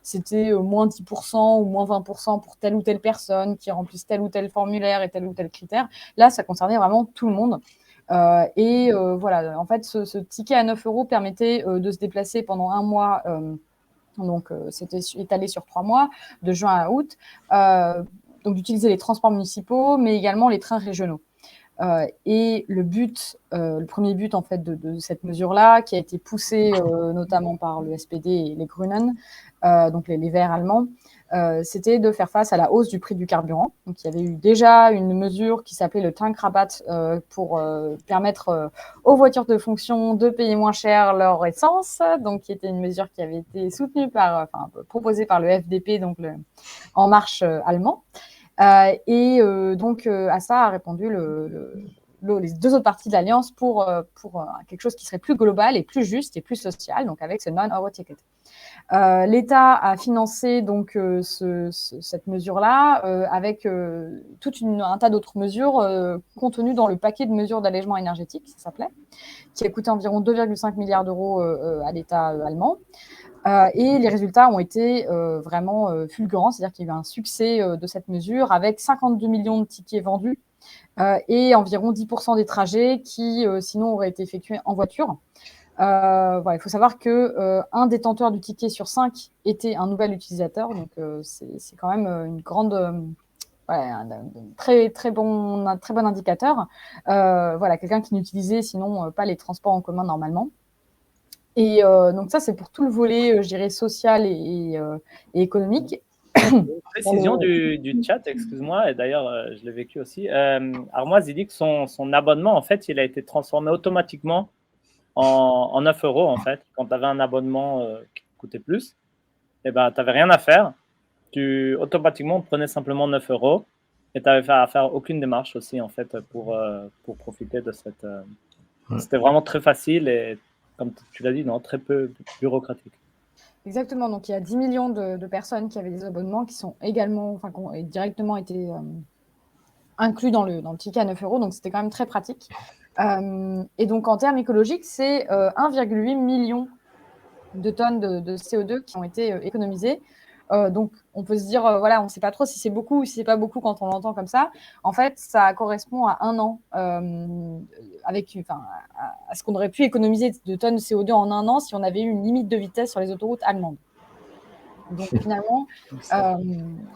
C'était moins 10% ou moins 20% pour telle ou telle personne qui remplisse tel ou tel formulaire et tel ou tel critère. Là, ça concernait vraiment tout le monde. Voilà, en fait, ce ticket à 9 euros permettait de se déplacer pendant un mois. Donc, c'était étalé sur 3 mois, de juin à août. Donc, d'utiliser les transports municipaux, mais également les trains régionaux. Et le premier but en fait de cette mesure-là, qui a été poussé notamment par le SPD et les Grünen, donc les Verts allemands, c'était de faire face à la hausse du prix du carburant. Donc, il y avait eu déjà une mesure qui s'appelait le Tankrabatt pour permettre aux voitures de fonction de payer moins cher leur essence, donc qui était une mesure qui avait été soutenue proposée par le FDP, donc le En Marche allemand. Donc, à ça a répondu les deux autres parties de l'Alliance pour quelque chose qui serait plus global et plus juste et plus social, donc avec ce non-euro ticket. L'État a financé donc cette mesure-là avec tout un tas d'autres mesures contenues dans le paquet de mesures d'allègement énergétique, ça s'appelait, qui a coûté environ 2,5 milliards d'euros à l'État allemand. Et les résultats ont été vraiment fulgurants, c'est-à-dire qu'il y a eu un succès de cette mesure avec 52 millions de tickets vendus et environ 10% des trajets qui sinon auraient été effectués en voiture. Voilà, il faut savoir qu'un détenteur du ticket sur 5 était un nouvel utilisateur, donc c'est quand même une grande, un très bon indicateur. Voilà, quelqu'un qui n'utilisait sinon pas les transports en commun normalement. Et donc ça, c'est pour tout le volet, je dirais, social et économique. Une précision du chat, excuse-moi, et d'ailleurs, je l'ai vécu aussi. Armoise, il dit que son abonnement, en fait, il a été transformé automatiquement en 9 euros, en fait. Quand tu avais un abonnement qui coûtait plus, et ben, tu n'avais rien à faire. Automatiquement, prenais simplement 9 euros et tu n'avais à faire aucune démarche aussi, en fait, pour profiter de cette... C'était vraiment très facile et, comme tu l'as dit, non, très peu bureaucratique. Exactement. Donc, il y a 10 millions de personnes qui avaient des abonnements qui sont également, qui ont directement été inclus dans le ticket à 9 euros. Donc, c'était quand même très pratique. Et donc, en termes écologiques, c'est 1,8 million de tonnes de CO2 qui ont été économisées Donc, on peut se dire, voilà, on ne sait pas trop si c'est beaucoup ou si c'est pas beaucoup quand on l'entend comme ça. En fait, ça correspond à 1 an à ce qu'on aurait pu économiser de tonnes de CO2 en 1 an si on avait eu une limite de vitesse sur les autoroutes allemandes. Donc, finalement,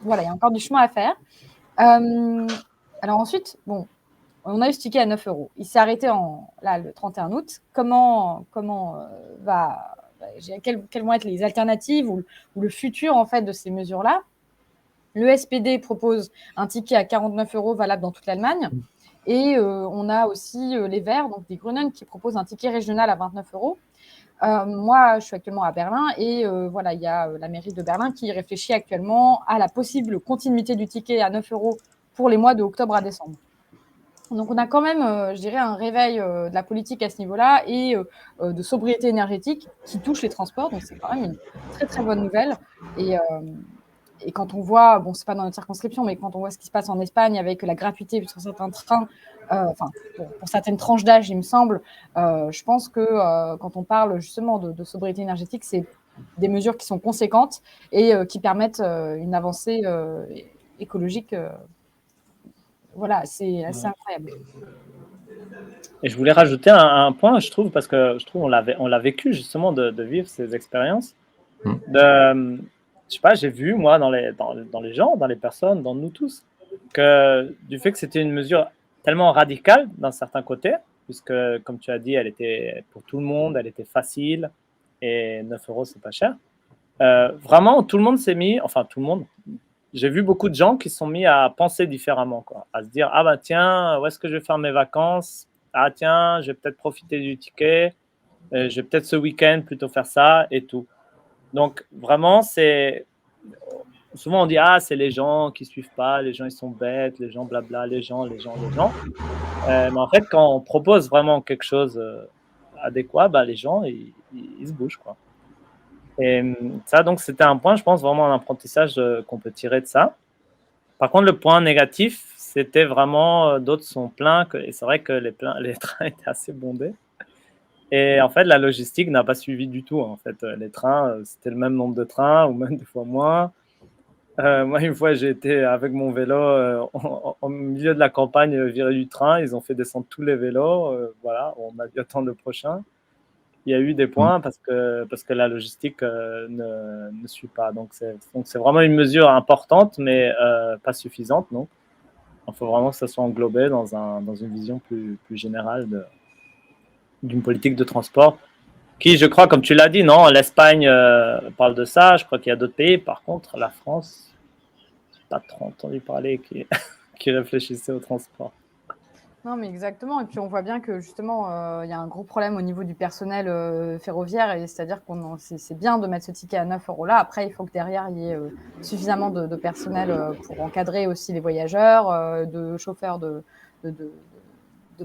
voilà, il y a encore du chemin à faire. Alors ensuite, bon, on a eu ce ticket à 9 €. Il s'est arrêté le 31 août. Quelles vont être les alternatives ou le futur en fait de ces mesures-là? Le SPD propose un ticket à 49 € valable dans toute l'Allemagne. Et on a aussi les Verts, donc des Grünen, qui proposent un ticket régional à 29 €. Moi, je suis actuellement à Berlin et voilà, il y a la mairie de Berlin qui réfléchit actuellement à la possible continuité du ticket à 9 € pour les mois de octobre à décembre. Donc, on a quand même, je dirais, un réveil de la politique à ce niveau-là et de sobriété énergétique qui touche les transports. Donc, c'est quand même une très, très bonne nouvelle. Et quand on voit, bon, c'est pas dans notre circonscription, mais quand on voit ce qui se passe en Espagne avec la gratuité sur certains trains, pour certaines tranches d'âge, il me semble, je pense que quand on parle justement de sobriété énergétique, c'est des mesures qui sont conséquentes et qui permettent une avancée écologique. Voilà, c'est assez incroyable. Et je voulais rajouter un point, je trouve, parce que je trouve on l'a vécu justement de vivre ces expériences. Je sais pas, j'ai vu moi dans les gens, dans les personnes, dans nous tous, que du fait que c'était une mesure tellement radicale d'un certain côté, puisque comme tu as dit, elle était pour tout le monde, elle était facile et 9 € c'est pas cher. Vraiment, tout le monde s'est mis, enfin tout le monde. J'ai vu beaucoup de gens qui se sont mis à penser différemment, quoi, à se dire ah bah tiens, où est-ce que je vais faire mes vacances? Ah tiens, je vais peut-être profiter du ticket, je vais peut-être ce week-end plutôt faire ça et tout. Donc vraiment, c'est souvent on dit ah c'est les gens qui suivent pas, les gens ils sont bêtes, les gens blabla, les gens. Mais en fait, quand on propose vraiment quelque chose adéquat, bah les gens ils se bougent, quoi. Et ça, donc, c'était un point, je pense, vraiment un apprentissage qu'on peut tirer de ça. Par contre, le point négatif, c'était vraiment, d'autres sont pleins, et c'est vrai que les trains étaient assez bondés. Et en fait, la logistique n'a pas suivi du tout. En fait, les trains, c'était le même nombre de trains, ou même des fois moins. Moi, une fois, j'ai été avec mon vélo au milieu de la campagne, viré du train. Ils ont fait descendre tous les vélos. Voilà, on a dû attendre le prochain. Il y a eu des points parce que la logistique ne suit pas. Donc, c'est vraiment une mesure importante, mais pas suffisante. Donc, il faut vraiment que ça soit englobé dans une vision plus générale d'une politique de transport qui, je crois, comme tu l'as dit, non, l'Espagne parle de ça. Je crois qu'il y a d'autres pays. Par contre, la France, je n'ai pas trop entendu parler qui réfléchissait au transport. Non, mais exactement. Et puis, on voit bien que justement, il y a un gros problème au niveau du personnel ferroviaire. Et c'est-à-dire que c'est bien de mettre ce ticket à 9 € là. Après, il faut que derrière, il y ait suffisamment de personnel pour encadrer aussi les voyageurs, de chauffeurs de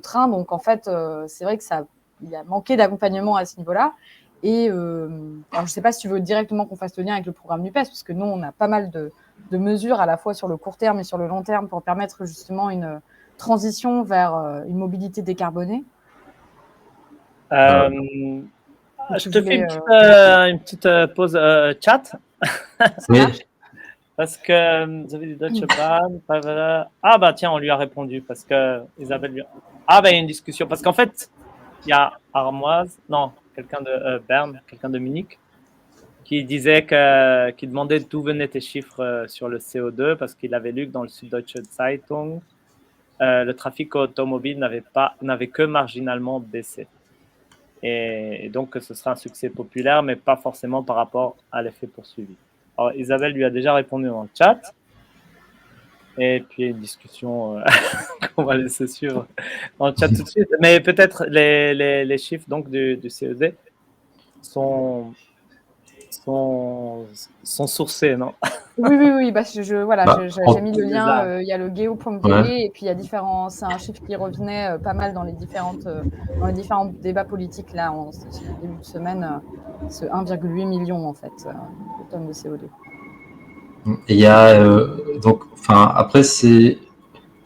train. Donc, en fait, c'est vrai qu'il y a manqué d'accompagnement à ce niveau-là. Et alors, je ne sais pas si tu veux directement qu'on fasse le lien avec le programme NUPES, parce que nous, on a pas mal de mesures à la fois sur le court terme et sur le long terme pour permettre justement une transition vers une mobilité décarbonée. Je te fais une petite pause chat. Oui. Parce que vous avez dit Deutsche Bahn. Ah bah tiens, on lui a répondu parce que Isabelle lui. Ah bah il y a une discussion parce qu'en fait il y a Armoise, non, quelqu'un de Berne, quelqu'un de Munich, qui disait qui demandait d'où venaient tes chiffres sur le CO2 parce qu'il avait lu que dans le Süddeutsche Zeitung le trafic automobile n'avait que marginalement baissé. Et donc que ce sera un succès populaire, mais pas forcément par rapport à l'effet poursuivi. Alors Isabelle lui a déjà répondu dans le chat. Et puis il y a une discussion qu'on va laisser suivre dans le chat tout de suite. Mais peut-être les chiffres donc du CED sont sourcés, non? Oui. Bah, j'ai mis le lien. Il y a le geo.de et puis il y a c'est un chiffre qui revenait pas mal dans les différents débats politiques là en début de semaine. Ce 1,8 million en fait de tonnes de CO2. Et il y a donc, enfin après c'est,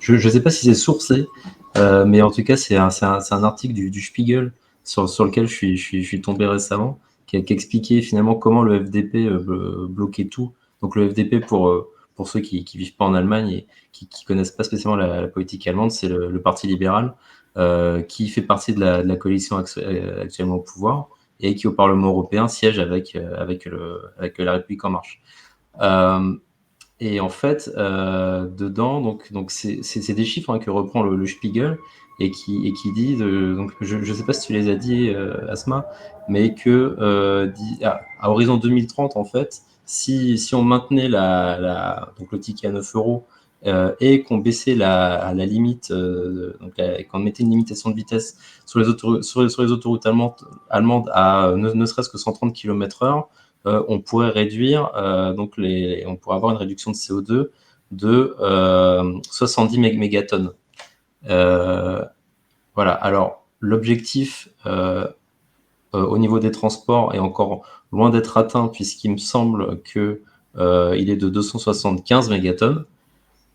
je sais pas si c'est sourcé, mais en tout cas c'est un article du Spiegel sur lequel je suis tombé récemment, qui expliquait finalement comment le FDP bloquait tout Donc le FDP, pour ceux qui vivent pas en Allemagne et qui connaissent pas spécialement la politique allemande, c'est le parti libéral qui fait partie de la coalition actuellement au pouvoir et qui au Parlement européen siège avec la République en marche. Et en fait, dedans, donc c'est des chiffres que reprend le Spiegel et qui dit, donc je ne sais pas si tu les as dit, Asma, mais que à horizon 2030, en fait, si on maintenait donc le ticket à 9 euros et qu'on baissait la limite, et qu'on mettait une limitation de vitesse sur les autoroutes allemandes à ne serait-ce que 130 km/h, on pourrait réduire, on pourrait avoir une réduction de CO2 de 70 mégatonnes. Voilà. Alors, l'objectif au niveau des transports est encore loin d'être atteint, puisqu'il me semble qu'il est de 275 mégatonnes.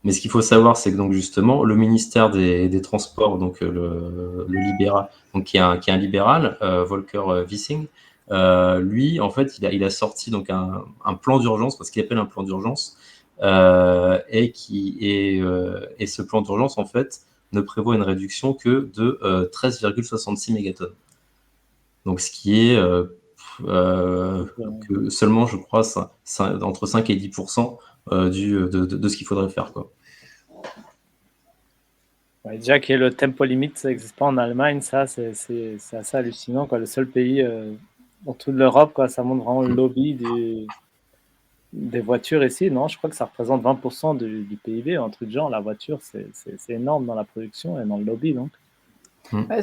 Mais ce qu'il faut savoir, c'est que donc justement, le ministère des Transports, donc le libéral, donc qui est un libéral, Volker Wissing, lui, en fait, il a sorti donc un plan d'urgence, ce qu'il appelle un plan d'urgence, et ce plan d'urgence, en fait, ne prévoit une réduction que de 13,66 mégatonnes. Donc, ce qui est que seulement, je crois, entre 5 et 10% de ce qu'il faudrait faire, quoi. Ouais, déjà que le tempo limite, ça n'existe pas en Allemagne, ça, c'est assez hallucinant, quoi. Le seul pays dans toute l'Europe, quoi, ça montre vraiment le lobby des voitures ici. Non, je crois que ça représente 20% du PIB, un truc de genre. La voiture, c'est énorme dans la production et dans le lobby, donc.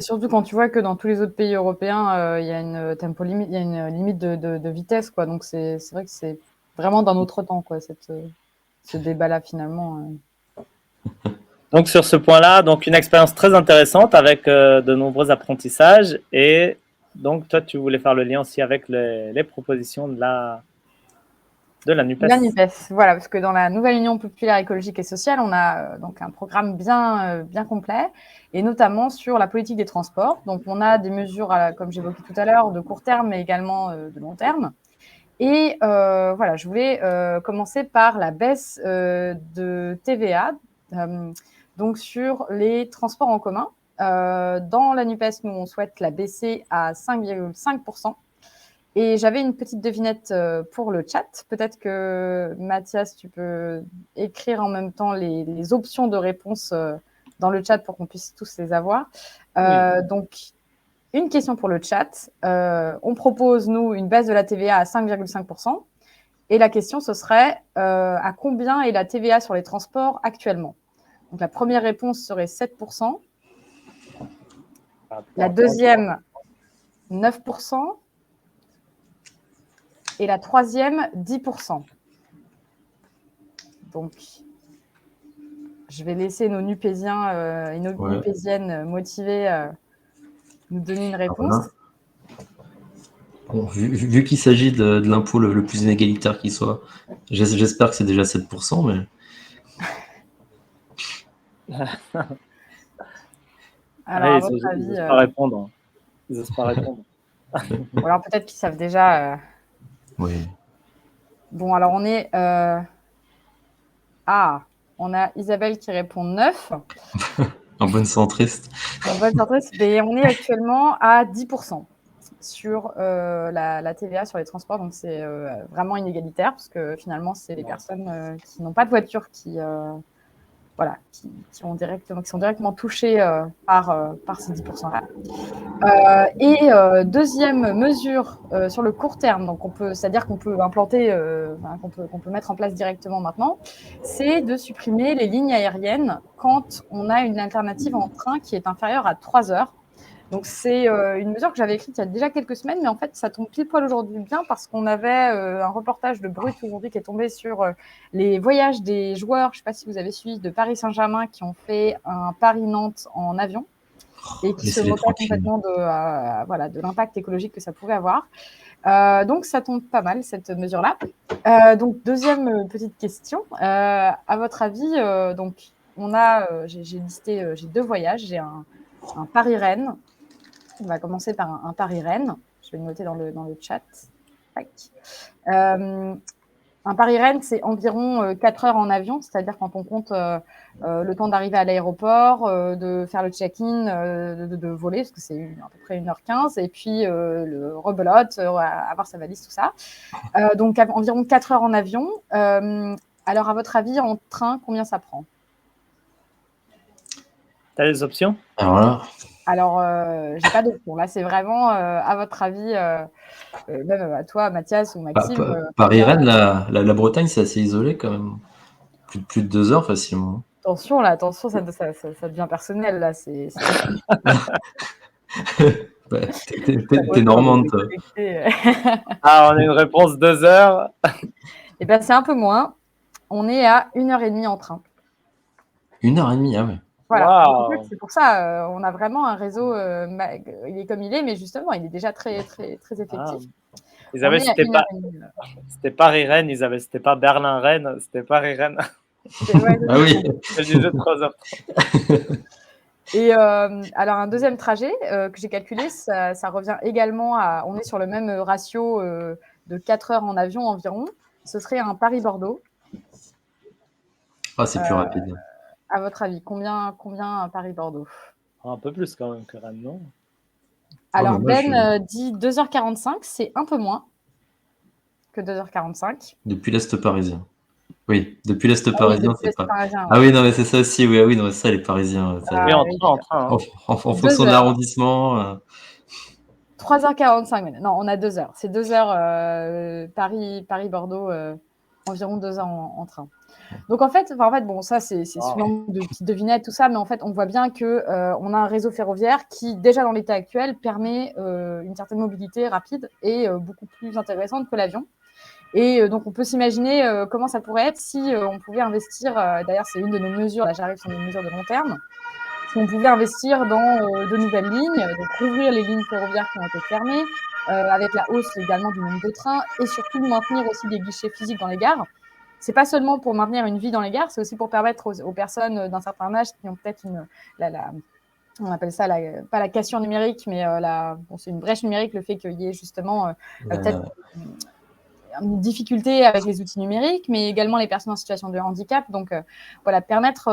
Surtout quand tu vois que dans tous les autres pays européens, il y a une tempo limite, il y a une limite de vitesse, quoi. Donc c'est vrai que c'est vraiment d'un autre temps, quoi, ce débat-là finalement. Donc sur ce point-là, donc une expérience très intéressante avec de nombreux apprentissages. Et donc toi, tu voulais faire le lien aussi avec les propositions de la NUPES. La NUPES, voilà, parce que dans la nouvelle Union populaire écologique et sociale, on a donc un programme bien complet, et notamment sur la politique des transports. Donc on a des mesures, comme j'évoquais tout à l'heure, de court terme, mais également de long terme. Et voilà, je voulais commencer par la baisse de TVA, donc sur les transports en commun. Dans la NUPES, nous, on souhaite la baisser à 5,5%. Et j'avais une petite devinette pour le chat. Peut-être que Mathias, tu peux écrire en même temps les options de réponse dans le chat pour qu'on puisse tous les avoir. Oui. Donc, une question pour le chat. On propose, nous, une baisse de la TVA à 5,5%. Et la question, ce serait à combien est la TVA sur les transports actuellement? Donc, la première réponse serait 7%. La deuxième, 9%. Et la troisième, 10%. Donc, je vais laisser nos Nupésiens et nos Nupésiennes motivés nous donner une réponse. Bon, vu qu'il s'agit de l'impôt le plus inégalitaire qui soit, j'espère que c'est déjà 7%, mais... Alors, à votre avis... Ils n'osent pas répondre. Ils n'osent pas répondre. Ou alors peut-être qu'ils savent déjà... Oui. Bon, alors on est... on a Isabelle qui répond 9. En bonne centriste. En bonne centriste, mais on est actuellement à 10% sur la TVA sur les transports. Donc, c'est vraiment inégalitaire parce que finalement, c'est les personnes qui n'ont pas de voiture qui sont directement touchées par ces 10%-là. Deuxième mesure sur le court terme, donc c'est-à-dire qu'on peut implanter, qu'on peut mettre en place directement maintenant, c'est de supprimer les lignes aériennes quand on a une alternative en train qui est inférieure à 3 heures. Donc, c'est une mesure que j'avais écrite il y a déjà quelques semaines, mais en fait, ça tombe pile poil aujourd'hui bien parce qu'on avait un reportage de Brut aujourd'hui qui est tombé sur les voyages des joueurs, je ne sais pas si vous avez suivi, de Paris Saint-Germain qui ont fait un Paris-Nantes en avion et qui se moquaient complètement de l'impact écologique que ça pouvait avoir. Donc, ça tombe pas mal, cette mesure-là. Donc, deuxième petite question. À votre avis, donc, j'ai listé, j'ai 2 voyages. J'ai un Paris-Rennes. On va commencer par un Paris-Rennes. Je vais le noter dans le chat. Un Paris-Rennes, c'est environ 4 heures en avion, c'est-à-dire quand on compte le temps d'arriver à l'aéroport, de faire le check-in, de voler, parce que c'est à peu près 1h15, et puis le rebelote, avoir sa valise, tout ça. Donc environ 4 heures en avion. Alors, à votre avis, en train, combien ça prend? T'as des options? Alors là, Alors, j'ai pas d'option. Là, c'est vraiment à votre avis, même à toi, Mathias ou Maxime. Paris-Rennes, la Bretagne, c'est assez isolé quand même. Plus de 2 heures facilement. Attention, là, attention, ça devient personnel, là. Ouais, t'es normande, toi. Ah, on a une réponse 2 heures. Et ben, c'est un peu moins. On est à 1h30 en train. 1h30, ah ouais. Voilà. Wow. En fait, c'est pour ça, on a vraiment un réseau, il est comme il est, mais justement, il est déjà très, très, très effectif. Ils avaient, On est à 1h30. c'était Paris-Rennes, c'était pas Berlin-Rennes, c'était Paris-Rennes. Ouais, Ah oui. Je disais 3h30. Et alors, un deuxième trajet que j'ai calculé, ça revient également à. On est sur le même ratio de 4 heures en avion environ. Ce serait un Paris-Bordeaux. Ah, c'est plus rapide. À votre avis, combien un Paris-Bordeaux? Un peu plus quand même que Rennes, non? Alors, mais moi, Ben dit 2h45, c'est un peu moins que 2h45. Depuis l'Est parisien. Oui, depuis l'Est Ah oui, parisien, depuis c'est l'Est pas. parisien, Ah ouais. oui, non, mais c'est ça aussi. Oui, ah oui, non, mais ça, les Parisiens, ça, Oui, Ah, en oui, train, en train. Hein. en 2 fonction de heures. l'arrondissement. 3h45. Non, on a 2 heures. C'est 2 heures Paris-Bordeaux, environ 2 heures en train. Donc en fait, bon, ça c'est sous forme de petites devinettes, tout ça, mais en fait, on voit bien que on a un réseau ferroviaire qui, déjà dans l'état actuel, permet une certaine mobilité rapide et beaucoup plus intéressante que l'avion. Et donc, on peut s'imaginer comment ça pourrait être si on pouvait investir. D'ailleurs, c'est une de nos mesures. Là, j'arrive sur nos mesures de long terme. Si on pouvait investir dans de nouvelles lignes, donc rouvrir les lignes ferroviaires qui ont été fermées, avec la hausse également du nombre de trains, et surtout maintenir aussi des guichets physiques dans les gares. C'est pas seulement pour maintenir une vie dans les gares, c'est aussi pour permettre aux personnes d'un certain âge qui ont peut-être on appelle ça pas la cassure numérique, mais c'est une brèche numérique, le fait qu'il y ait justement peut-être une difficulté avec les outils numériques, mais également les personnes en situation de handicap. Donc, voilà, permettre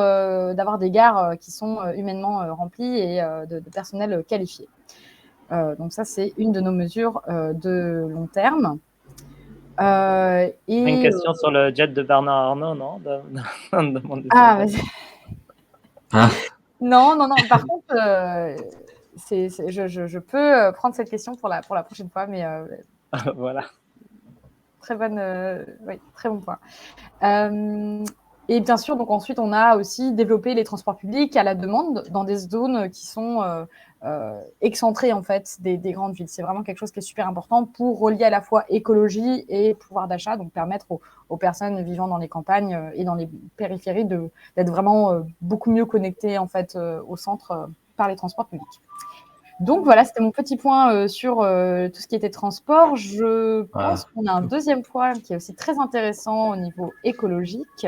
d'avoir des gares qui sont humainement remplies et de personnel qualifié. Donc, ça, c'est une de nos mesures de long terme. Une question sur le jet de Bernard Arnault, non? Non. Par contre, je peux prendre cette question pour la prochaine fois, mais voilà. très bon point. Et bien sûr, donc ensuite, on a aussi développé les transports publics à la demande dans des zones qui sont excentrées en fait des grandes villes. C'est vraiment quelque chose qui est super important pour relier à la fois écologie et pouvoir d'achat, donc permettre aux personnes vivant dans les campagnes et dans les périphéries d'être vraiment beaucoup mieux connectées en fait au centre par les transports publics. Donc voilà, c'était mon petit point sur tout ce qui était transport. Je pense qu'on a un deuxième point qui est aussi très intéressant au niveau écologique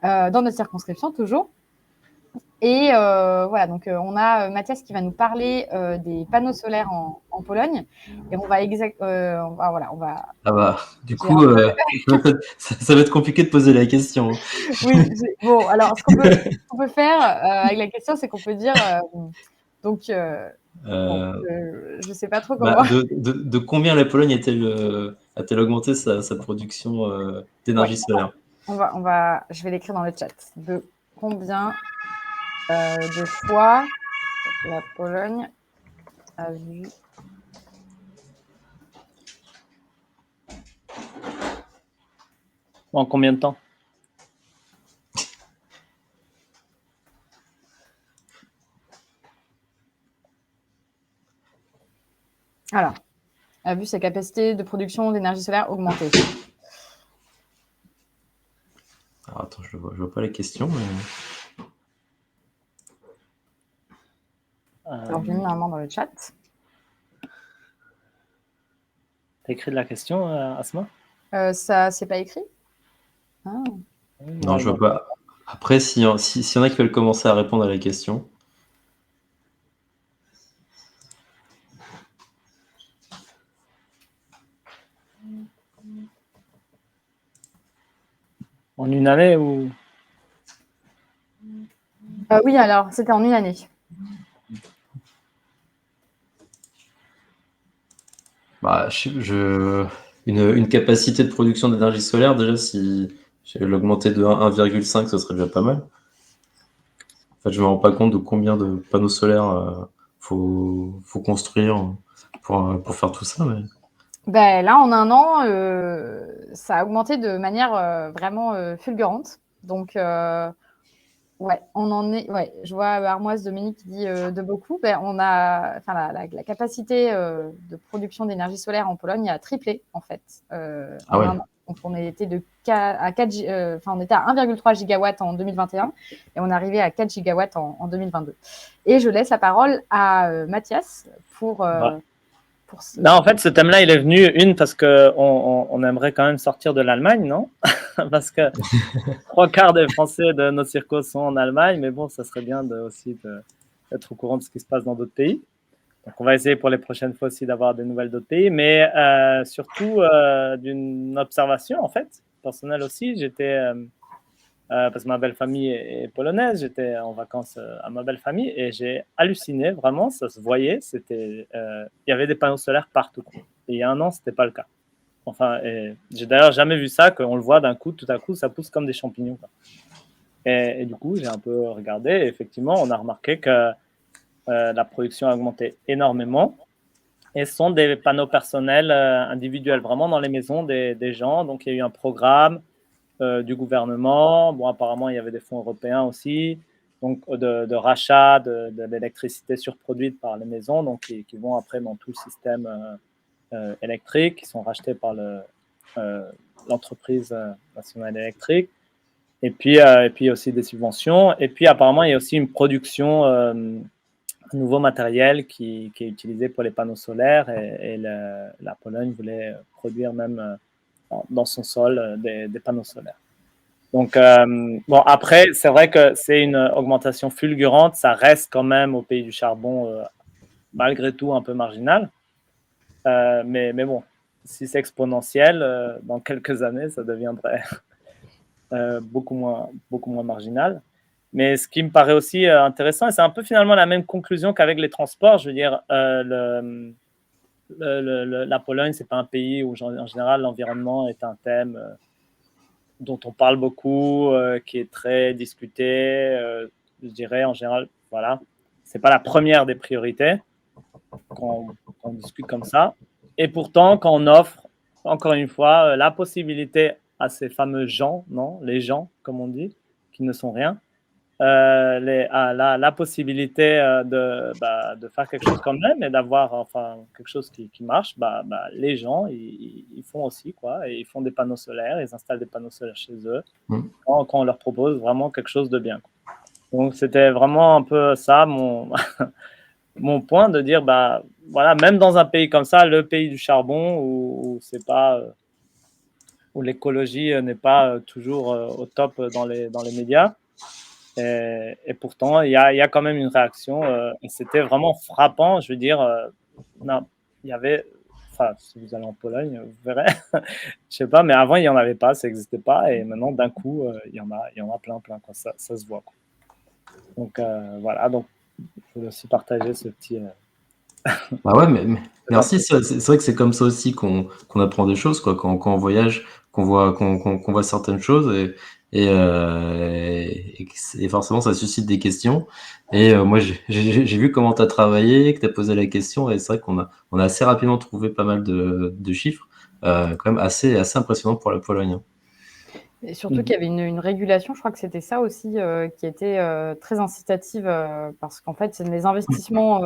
dans notre circonscription toujours. Et voilà, donc on a Mathias qui va nous parler des panneaux solaires en Pologne. Et on va Ah bah, du coup, ça va être compliqué de poser la question. Oui, bon, alors ce qu'on peut faire avec la question, c'est qu'on peut dire je sais pas trop comment. De combien la Pologne a-t-elle augmenté sa production d'énergie solaire? Je vais l'écrire dans le chat. De combien de fois la Pologne a vu En combien de temps? Alors, a vu sa capacité de production d'énergie solaire augmenter. Alors, attends, je vois pas la question. Mais... Alors, je l'ai mis normalement dans le chat. T'as écrit de la question, Asma? Ça, c'est pas écrit? Non, je vois pas. Après, s'il y en a qui veulent commencer à répondre à la question. En une année ou... Oui, alors, c'était en une année. Bah, une capacité de production d'énergie solaire, déjà, si l'augmenter de 1,5, ce serait déjà pas mal. En fait, je me rends pas compte de combien de panneaux solaires faut construire pour faire tout ça. Mais... Ben, là, en un an, ça a augmenté de manière vraiment fulgurante. Donc, ouais, on en est. Ouais, je vois Armoise Dominique qui dit de beaucoup. Ben, on a, enfin, la capacité de production d'énergie solaire en Pologne a triplé en fait Ah en ouais. un an. Donc, on était à 4, enfin, on était à 1,3 gigawatts en 2021 et on est arrivé à 4 gigawatts en 2022. Et je laisse la parole à Mathias pour. Non, en fait, ce thème-là, il est venu, parce qu'on aimerait quand même sortir de l'Allemagne, non? Parce que 3/4 des Français de nos circos sont en Allemagne, mais bon, ça serait bien d'être au courant de ce qui se passe dans d'autres pays. Donc, on va essayer pour les prochaines fois aussi d'avoir des nouvelles d'autres pays, mais surtout d'une observation, en fait, personnelle aussi. Parce que ma belle famille est polonaise, j'étais en vacances à ma belle famille et j'ai halluciné, vraiment, ça se voyait, il y avait des panneaux solaires partout. Et il y a un an, ce n'était pas le cas. Enfin, j'ai d'ailleurs jamais vu ça, qu'on le voit d'un coup, tout à coup, ça pousse comme des champignons, quoi. Et du coup, j'ai un peu regardé et effectivement, on a remarqué que la production a augmenté énormément. Et ce sont des panneaux personnels individuels, vraiment dans les maisons des gens. Donc, il y a eu un programme du gouvernement. Bon, apparemment, il y avait des fonds européens aussi, donc de rachat de l'électricité surproduite par les maisons, donc qui vont après dans tout le système électrique, qui sont rachetés par l'entreprise nationale électrique. Et puis aussi des subventions. Et puis apparemment, il y a aussi une production, un nouveau matériel qui est utilisé pour les panneaux solaires. Et la Pologne voulait produire même dans son sol des panneaux solaires. Donc, bon, après, c'est vrai que c'est une augmentation fulgurante. Ça reste quand même au pays du charbon, malgré tout, un peu marginal. Mais bon, si c'est exponentiel, dans quelques années, ça deviendrait beaucoup moins marginal. Mais ce qui me paraît aussi intéressant, et c'est un peu finalement la même conclusion qu'avec les transports, je veux dire, la Pologne, ce n'est pas un pays où, en général, l'environnement est un thème dont on parle beaucoup, qui est très discuté, je dirais en général, voilà, c'est pas la première des priorités quand on discute comme ça. Et pourtant, quand on offre, encore une fois, la possibilité à ces fameux gens, non, les gens, comme on dit, qui ne sont rien, la possibilité de faire quelque chose quand même et d'avoir enfin quelque chose qui marche, les gens ils font aussi quoi, et ils font des panneaux solaires, ils installent des panneaux solaires chez eux quand on leur propose vraiment quelque chose de bien, quoi. Donc c'était vraiment un peu ça mon point, de dire voilà, même dans un pays comme ça, le pays du charbon où c'est pas où l'écologie n'est pas toujours au top dans les médias. Et pourtant, il y a quand même une réaction. Et c'était vraiment frappant. Je veux dire, non, il y avait. Enfin, si vous allez en Pologne, vous verrez. Je sais pas, mais avant, il n'y en avait pas, ça n'existait pas. Et maintenant, d'un coup, il y en a plein, quoi. Ça se voit, quoi. Donc, voilà. Donc, je voulais aussi partager ce petit. Bah ouais, mais merci. C'est vrai que c'est comme ça aussi qu'on apprend des choses, quoi. Quand on voyage, qu'on voit certaines choses et forcément ça suscite des questions. Et moi, j'ai vu comment tu as travaillé, que tu as posé la question, et c'est vrai on a assez rapidement trouvé pas mal de chiffres, quand même assez impressionnants pour la Pologne, hein. Et surtout qu'il y avait une régulation, je crois que c'était ça aussi qui était très incitative parce qu'en fait, c'est des investissements.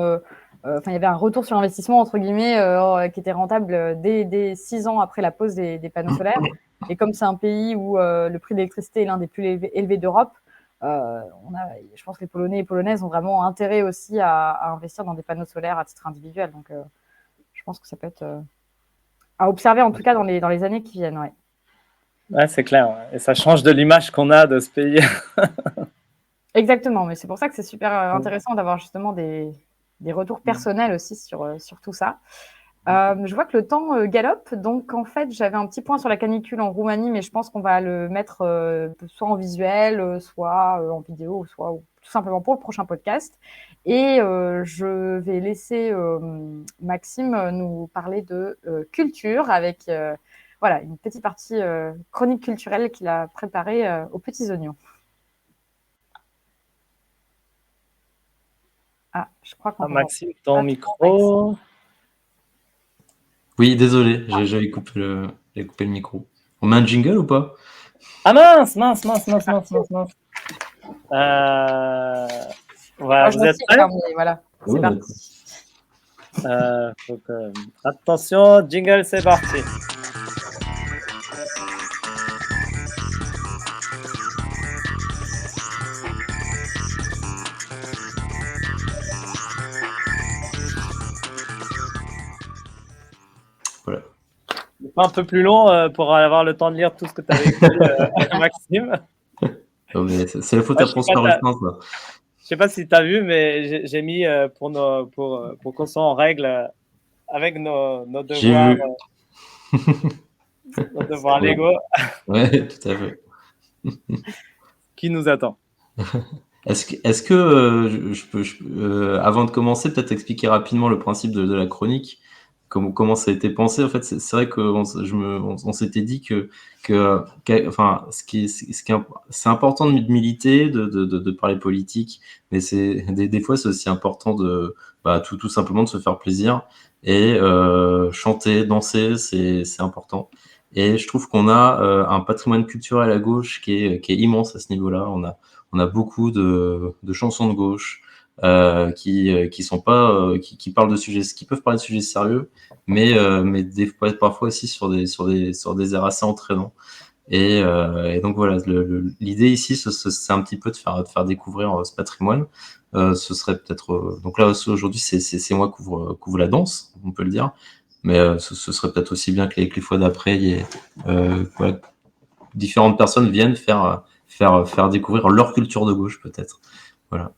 Enfin, il y avait un retour sur investissement entre guillemets qui était rentable dès 6 ans après la pose des panneaux solaires. Et comme c'est un pays où le prix de l'électricité est l'un des plus élevés d'Europe, je pense que les Polonais et Polonaises ont vraiment intérêt aussi à investir dans des panneaux solaires à titre individuel. Donc, je pense que ça peut être à observer en tout cas dans les années qui viennent. Ouais. Ouais, c'est clair. Ouais. Et ça change de l'image qu'on a de ce pays. Exactement, mais c'est pour ça que c'est super intéressant d'avoir justement des retours personnels aussi sur tout ça. Je vois que le temps galope, donc en fait j'avais un petit point sur la canicule en Roumanie, mais je pense qu'on va le mettre soit en visuel, soit en vidéo, soit tout simplement pour le prochain podcast. Et je vais laisser Maxime nous parler de culture avec voilà, une petite partie chronique culturelle qu'il a préparée aux petits oignons. Ah, je crois qu'on Maxime, pas ton trop micro. Oui, désolé, j'avais coupé le micro. On met un jingle ou pas? Ah mince. Voilà, je vous me êtes fixe, prêts? hein, mais voilà, c'est Ouais, parti. Attention, jingle, c'est parti. Voilà. Pas un peu plus long pour avoir le temps de lire tout ce que tu avais écrit, Maxime. Non, mais c'est la faute Ouais, à François Ruffin, ça. Je sais pas si tu as vu, mais j'ai mis pour qu'on soit en règle avec nos J'ai devoirs, vu. nos devoirs Ouais. légaux Ouais, tout à fait. qui nous attend. Est-ce que je peux, avant de commencer, peut-être expliquer rapidement le principe de la chronique, comment ça a été pensé. En fait, c'est vrai qu'on on s'était dit enfin, c'est important de militer, de parler politique, mais des fois, c'est aussi important tout simplement de se faire plaisir et chanter, danser, c'est important. Et je trouve qu'on a un patrimoine culturel à gauche qui est immense à ce niveau-là. On a beaucoup de chansons de gauche qui sont pas qui parlent de sujets, qui peuvent parler de sujets sérieux, mais parfois aussi sur des airs assez entraînants. Et donc voilà, l'idée ici, c'est un petit peu de faire découvrir ce patrimoine. Ce serait peut-être donc là aujourd'hui, c'est moi qui couvre la danse, on peut le dire, mais ce serait peut-être aussi bien que les fois d'après, il y ait voilà, différentes personnes viennent faire découvrir leur culture de gauche, peut-être. Voilà.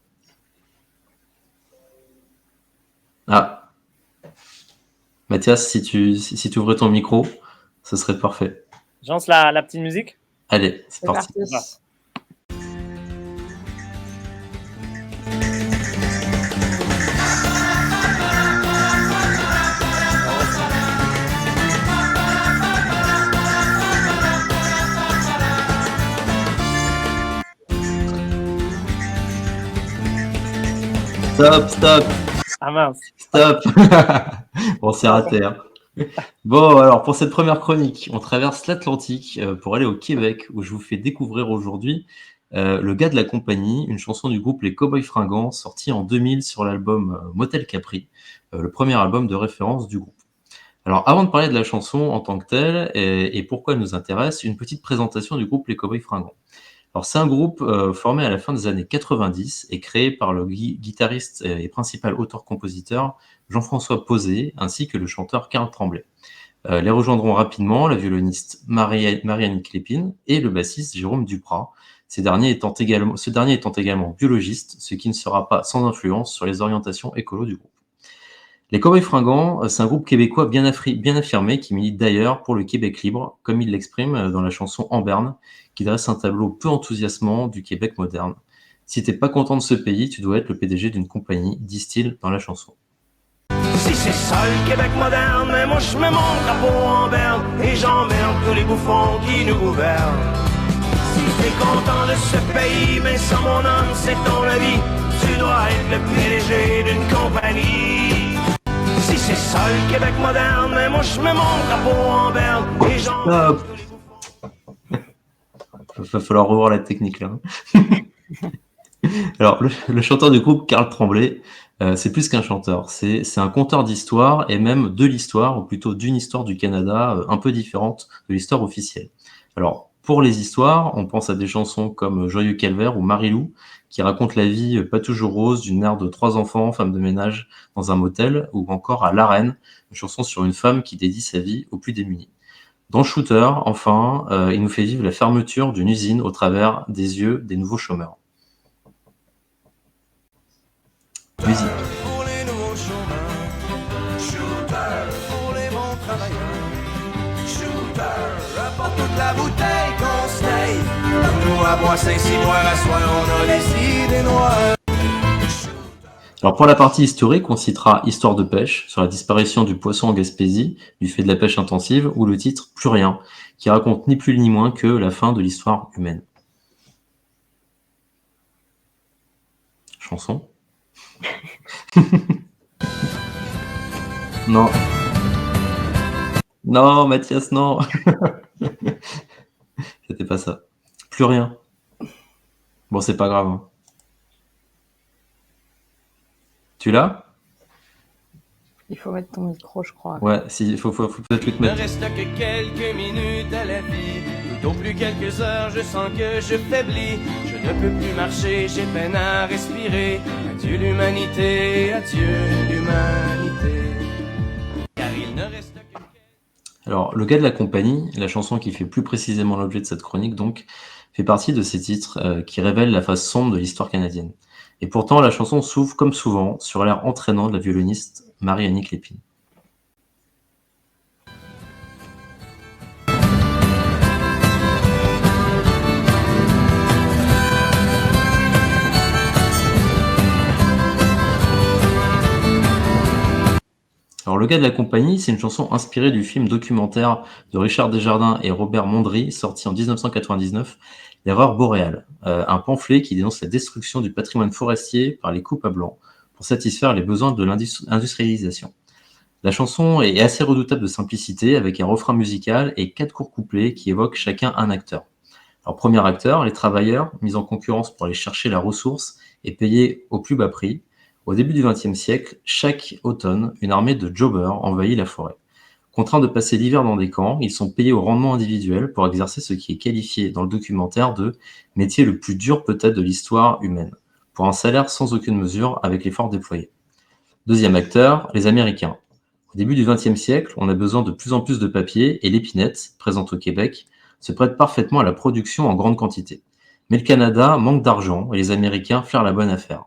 Ah, Mathias, si tu ouvrais ton micro, ce serait parfait. Je lance la petite musique. Allez, c'est C'est parti. parti. Stop. Ah mince. Stop. Bon, c'est raté. Hein. Bon, alors pour cette première chronique, on traverse l'Atlantique pour aller au Québec, où je vous fais découvrir aujourd'hui Le gars de la compagnie, une chanson du groupe Les Cowboys Fringants, sortie en 2000 sur l'album Motel Capri, le premier album de référence du groupe. Alors avant de parler de la chanson en tant que telle et pourquoi elle nous intéresse, une petite présentation du groupe Les Cowboys Fringants. Alors c'est un groupe formé à la fin des années 90 et créé par le guitariste et principal auteur-compositeur Jean-François Posé ainsi que le chanteur Karl Tremblay. Les rejoindront rapidement la violoniste Marianne Clépine et le bassiste Jérôme Duprat, ce dernier étant également biologiste, ce qui ne sera pas sans influence sur les orientations écolo du groupe. Les Cowboys Fringants, c'est un groupe québécois bien affirmé qui milite d'ailleurs pour le Québec libre, comme il l'exprime dans la chanson En Berne, qui dresse un tableau peu enthousiasmant du Québec moderne. Si t'es pas content de ce pays, tu dois être le PDG d'une compagnie, disent-ils dans la chanson. Si c'est ça le Québec moderne, mais moi je mets mon drapeau en berne et j'emmerde tous les bouffons qui nous gouvernent. Si t'es content de ce pays, mais sans mon âme, c'est ton avis, tu dois être le PDG d'une compagnie. Si c'est ça le Québec moderne, mais moi je mets mon drapeau en berne et j'emmerde tous les bouffons. Va falloir revoir la technique là. Alors, le chanteur du groupe, Karl Tremblay, c'est plus qu'un chanteur, c'est un conteur d'histoire et même de l'histoire, ou plutôt d'une histoire du Canada un peu différente de l'histoire officielle. Alors, pour les histoires, on pense à des chansons comme Joyeux Calvaire ou Marie-Lou, qui racontent la vie pas toujours rose d'une mère de 3 enfants, femme de ménage dans un motel, ou encore à La Reine, une chanson sur une femme qui dédie sa vie aux plus démunis. Dans Shooter, enfin, il nous fait vivre la fermeture d'une usine au travers des yeux des nouveaux chômeurs. Musique. Pour les nouveaux chômeurs, shooter la bouteille qu'on se taille. Nous à boire 5-6 mois à soir, on a les idées noires. Alors pour la partie historique, on citera Histoire de pêche sur la disparition du poisson en Gaspésie du fait de la pêche intensive, ou le titre Plus rien, qui raconte ni plus ni moins que la fin de l'histoire humaine. Chanson. Non. Non, Mathias, non. C'était pas ça. Plus rien. Bon, c'est pas grave. Hein. Tu l'as? Il faut mettre ton micro, je crois. Ouais, il faut peut-être le Il ne mettre. reste que quelques minutes à la vie. Tout au plus quelques heures, je sens que je faiblis. Je ne peux plus marcher, j'ai peine à respirer. Adieu l'humanité, adieu l'humanité. Car il ne reste que... Alors, Le gars de la compagnie, la chanson qui fait plus précisément l'objet de cette chronique, donc, fait partie de ces titres qui révèlent la face sombre de l'histoire canadienne. Et pourtant, la chanson s'ouvre, comme souvent, sur l'air entraînant de la violoniste Marie-Annick Lépine. Alors, Le gars de la compagnie, c'est une chanson inspirée du film documentaire de Richard Desjardins et Robert Mondry, sorti en 1999, L'erreur boréale, un pamphlet qui dénonce la destruction du patrimoine forestier par les coupes à blanc pour satisfaire les besoins de l'industrialisation. La chanson est assez redoutable de simplicité, avec un refrain musical et 4 courts couplets qui évoquent chacun un acteur. Alors, premier acteur, les travailleurs, mis en concurrence pour aller chercher la ressource et payés au plus bas prix. Au début du XXe siècle, chaque automne, une armée de jobbers envahit la forêt. Contraints de passer l'hiver dans des camps, ils sont payés au rendement individuel pour exercer ce qui est qualifié dans le documentaire de « métier le plus dur peut-être de l'histoire humaine », pour un salaire sans aucune mesure avec l'effort déployé. Deuxième acteur, les Américains. Au début du XXe siècle, on a besoin de plus en plus de papier et l'épinette, présente au Québec, se prête parfaitement à la production en grande quantité. Mais le Canada manque d'argent et les Américains flairent la bonne affaire.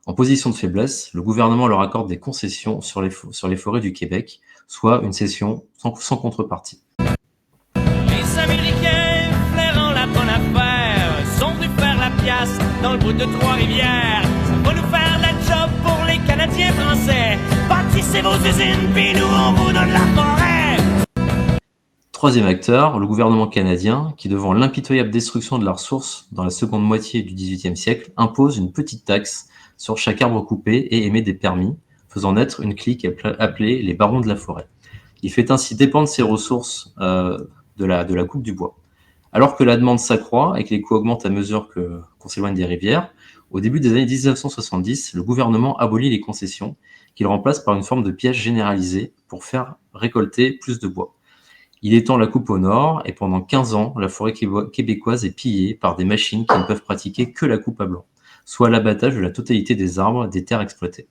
En position de faiblesse, le gouvernement leur accorde des concessions sur les forêts du Québec, soit une cession sans contrepartie. Les Américains, flairant la bonne affaire, sont venus faire la pièce dans le bout de Trois-Rivières. Ça va nous faire la job pour les Canadiens français. Bâtissez vos usines, puis nous on vous donne la forêt. Troisième acteur, le gouvernement canadien, qui devant l'impitoyable destruction de la ressource dans la seconde moitié du XVIIIe siècle, impose une petite taxe sur chaque arbre coupé et émet des permis, faisant naître une clique appelée les barons de la forêt. Il fait ainsi dépendre ses ressources de la coupe du bois. Alors que la demande s'accroît et que les coûts augmentent à mesure qu'on s'éloigne des rivières, au début des années 1970, le gouvernement abolit les concessions, qu'il remplace par une forme de piège généralisé pour faire récolter plus de bois. Il étend la coupe au nord et pendant 15 ans, la forêt québécoise est pillée par des machines qui ne peuvent pratiquer que la coupe à blanc, soit l'abattage de la totalité des arbres des terres exploitées.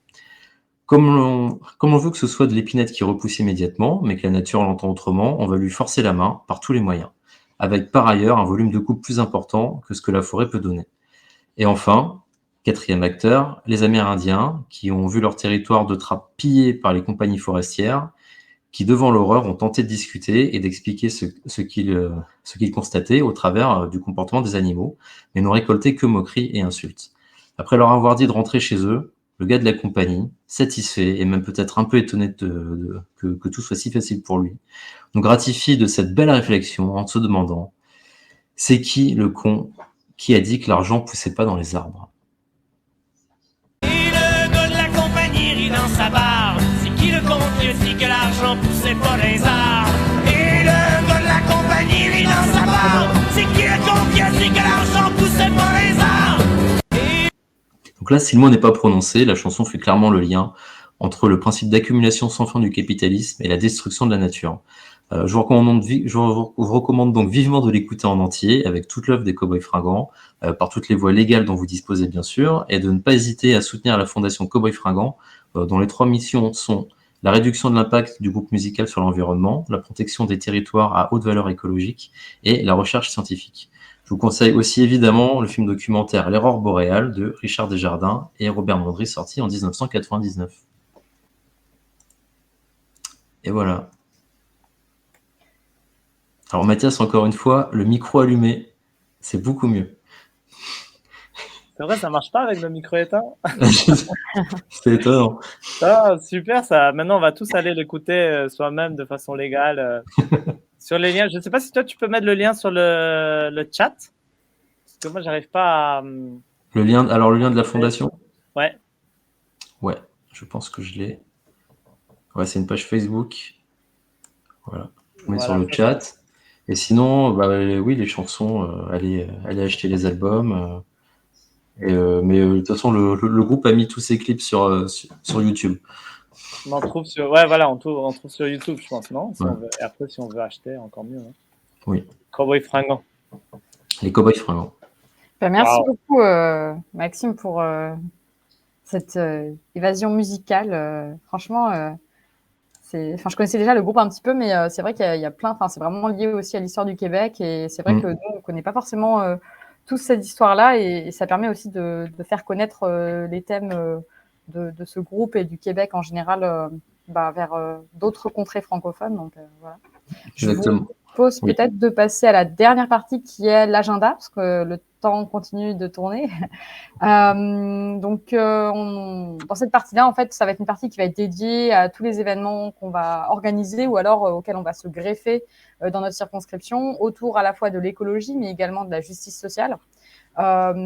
Comme on veut que ce soit de l'épinette qui repousse immédiatement, mais que la nature l'entend autrement, on va lui forcer la main par tous les moyens, avec par ailleurs un volume de coupe plus important que ce que la forêt peut donner. Et enfin, quatrième acteur, les Amérindiens, qui ont vu leur territoire de trappe pillé par les compagnies forestières, qui, devant l'horreur, ont tenté de discuter et d'expliquer ce qu'ils constataient au travers du comportement des animaux, mais n'ont récolté que moqueries et insultes. Après leur avoir dit de rentrer chez eux, le gars de la compagnie, satisfait et même peut-être un peu étonné que tout soit si facile pour lui, nous gratifie de cette belle réflexion en se demandant « C'est qui le con qui a dit que l'argent poussait pas dans les arbres ?» Et le gars de la compagnie rit dans sa barbe. C'est qui le con qui a dit que l'argent poussait pas dans les arbres? Et le gars de la compagnie rit dans sa barbe. C'est qui le con qui a dit que l'argent poussait pas dans les arbres? Donc là, si le mot n'est pas prononcé, la chanson fait clairement le lien entre le principe d'accumulation sans fin du capitalisme et la destruction de la nature. Je vous recommande donc vivement de l'écouter en entier, avec toute l'œuvre des Cowboys Fringants, par toutes les voies légales dont vous disposez bien sûr, et de ne pas hésiter à soutenir la fondation Cowboys Fringants, dont les 3 missions sont la réduction de l'impact du groupe musical sur l'environnement, la protection des territoires à haute valeur écologique et la recherche scientifique. Je vous conseille aussi évidemment le film documentaire L'erreur boréale de Richard Desjardins et Robert Mondry, sorti en 1999. Et voilà. Alors Mathias, encore une fois, le micro allumé, c'est beaucoup mieux. C'est vrai, ça marche pas avec le micro éteint? C'est étonnant. Ah, super, ça. Maintenant, on va tous aller l'écouter soi-même de façon légale sur les liens. Je ne sais pas si toi, tu peux mettre le lien sur le chat. Parce que moi, j'arrive pas à. Le lien de la fondation? Ouais. Ouais, je pense que je l'ai. Ouais, c'est une page Facebook. Voilà, je vous mets sur le chat. Et sinon, bah, oui, les chansons, allez acheter les albums. Mais de toute façon, le groupe a mis tous ses clips sur YouTube. On en trouve sur, ouais, voilà, on trouve sur YouTube, je pense, non? Ouais. Et après, si on veut acheter, encore mieux. Hein. Oui. Cowboy Fringant. Les Cowboys Fringants. Ben, merci beaucoup, Maxime, pour cette évasion musicale. Franchement, je connaissais déjà le groupe un petit peu, mais c'est vrai qu'il y a plein. Enfin, c'est vraiment lié aussi à l'histoire du Québec, et c'est vrai que nous, on connaît pas forcément toute cette histoire-là, et ça permet aussi de faire connaître les thèmes de ce groupe et du Québec en général vers d'autres contrées francophones. Donc voilà. Exactement. Je vous propose peut-être de passer à la dernière partie qui est l'agenda, parce que le temps continue de tourner. Dans cette partie-là, en fait, ça va être une partie qui va être dédiée à tous les événements qu'on va organiser ou alors auxquels on va se greffer dans notre circonscription, autour à la fois de l'écologie, mais également de la justice sociale.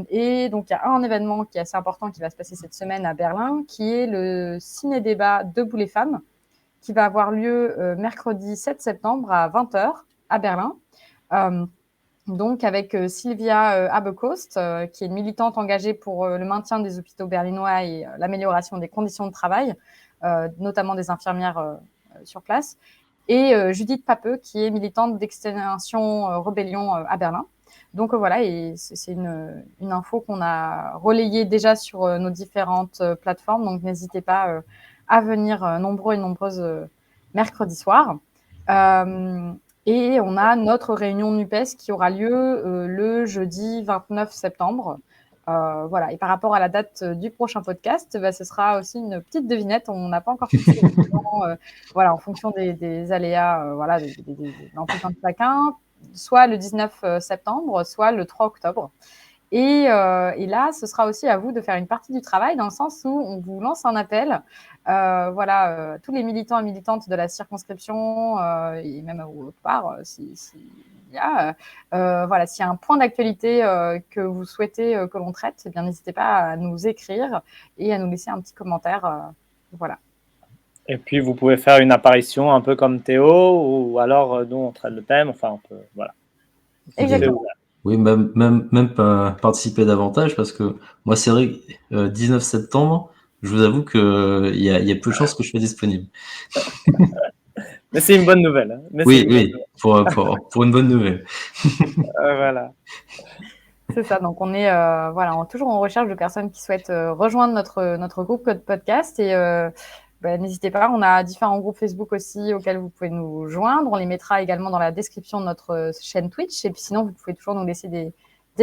Et donc, il y a un événement qui est assez important qui va se passer cette semaine à Berlin, qui est le ciné-débat Debout les femmes, qui va avoir lieu mercredi 7 septembre à 20h à Berlin. Donc avec Sylvia Abecost, qui est une militante engagée pour le maintien des hôpitaux berlinois et l'amélioration des conditions de travail, notamment des infirmières sur place, et Judith Papeux, qui est militante d'Extinction Rebellion à Berlin. Donc voilà, et c'est une info qu'on a relayée déjà sur nos différentes plateformes, donc n'hésitez pas à venir nombreux et nombreuses mercredi soir. Et on a notre réunion NUPES qui aura lieu le jeudi 29 septembre. Voilà. Et par rapport à la date du prochain podcast, ce sera aussi une petite devinette. On n'a pas encore fixé le temps, voilà, en fonction des aléas des l'emploi de chacun, soit le 19 septembre, soit le 3 octobre. Et là, ce sera aussi à vous de faire une partie du travail, dans le sens où on vous lance un appel. Tous les militants et militantes de la circonscription et même autre part, s'il y a un point d'actualité que vous souhaitez que l'on traite, eh bien n'hésitez pas à nous écrire et à nous laisser un petit commentaire. Voilà. Et puis vous pouvez faire une apparition un peu comme Théo, ou alors nous on traite le thème. Enfin, on peut, voilà. Exactement. Oui, même participer davantage, parce que moi, c'est vrai, 19 septembre, je vous avoue qu'il y a peu de chances que je sois disponible. Mais c'est une bonne nouvelle. Hein. Oui, pour une bonne nouvelle. Voilà. C'est ça, donc on est toujours en recherche de personnes qui souhaitent rejoindre notre groupe Code Podcast, et n'hésitez pas, on a différents groupes Facebook aussi auxquels vous pouvez nous joindre. On les mettra également dans la description de notre chaîne Twitch. Et puis sinon, vous pouvez toujours nous laisser des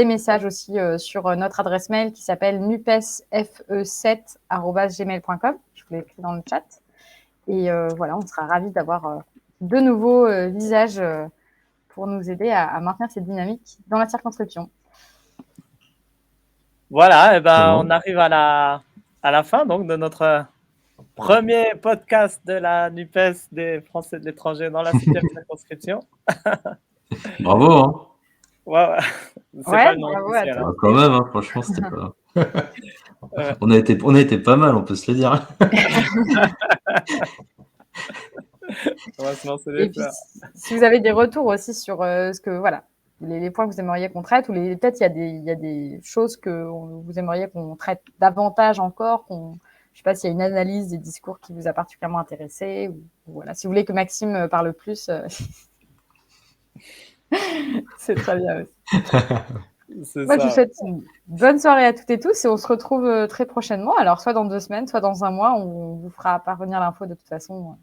messages aussi sur notre adresse mail qui s'appelle nupesfe7@gmail.com. Je vous l'ai écrit dans le chat. Et on sera ravis d'avoir de nouveaux visages pour nous aider à maintenir cette dynamique dans la circonscription. Voilà, et on arrive à la fin donc de notre premier podcast de la NUPES des Français de l'étranger dans la 6e circonscription. Bravo, hein. Ouais. C'est pas le nom officiel, hein. Quand même, hein, franchement, c'était pas... on a été pas mal, on peut se le dire. On va se lancer les fleurs. Si vous avez des retours aussi sur ce que les points que vous aimeriez qu'on traite, ou peut-être il y a des choses que vous aimeriez qu'on traite davantage encore, je ne sais pas s'il y a une analyse des discours qui vous a particulièrement intéressé, ou voilà. Si vous voulez que Maxime parle plus, c'est très bien aussi. Moi, je vous souhaite une bonne soirée à toutes et tous, et on se retrouve très prochainement. Alors, soit dans 2 semaines, soit dans 1 mois, on vous fera parvenir l'info de toute façon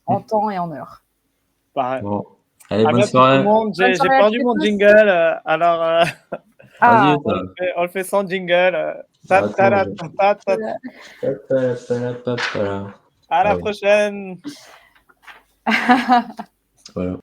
en temps et en heure. Pareil. Bon. Allez, bonne soirée. J'ai perdu mon jingle, alors on le fait sans jingle. À la prochaine. Voilà.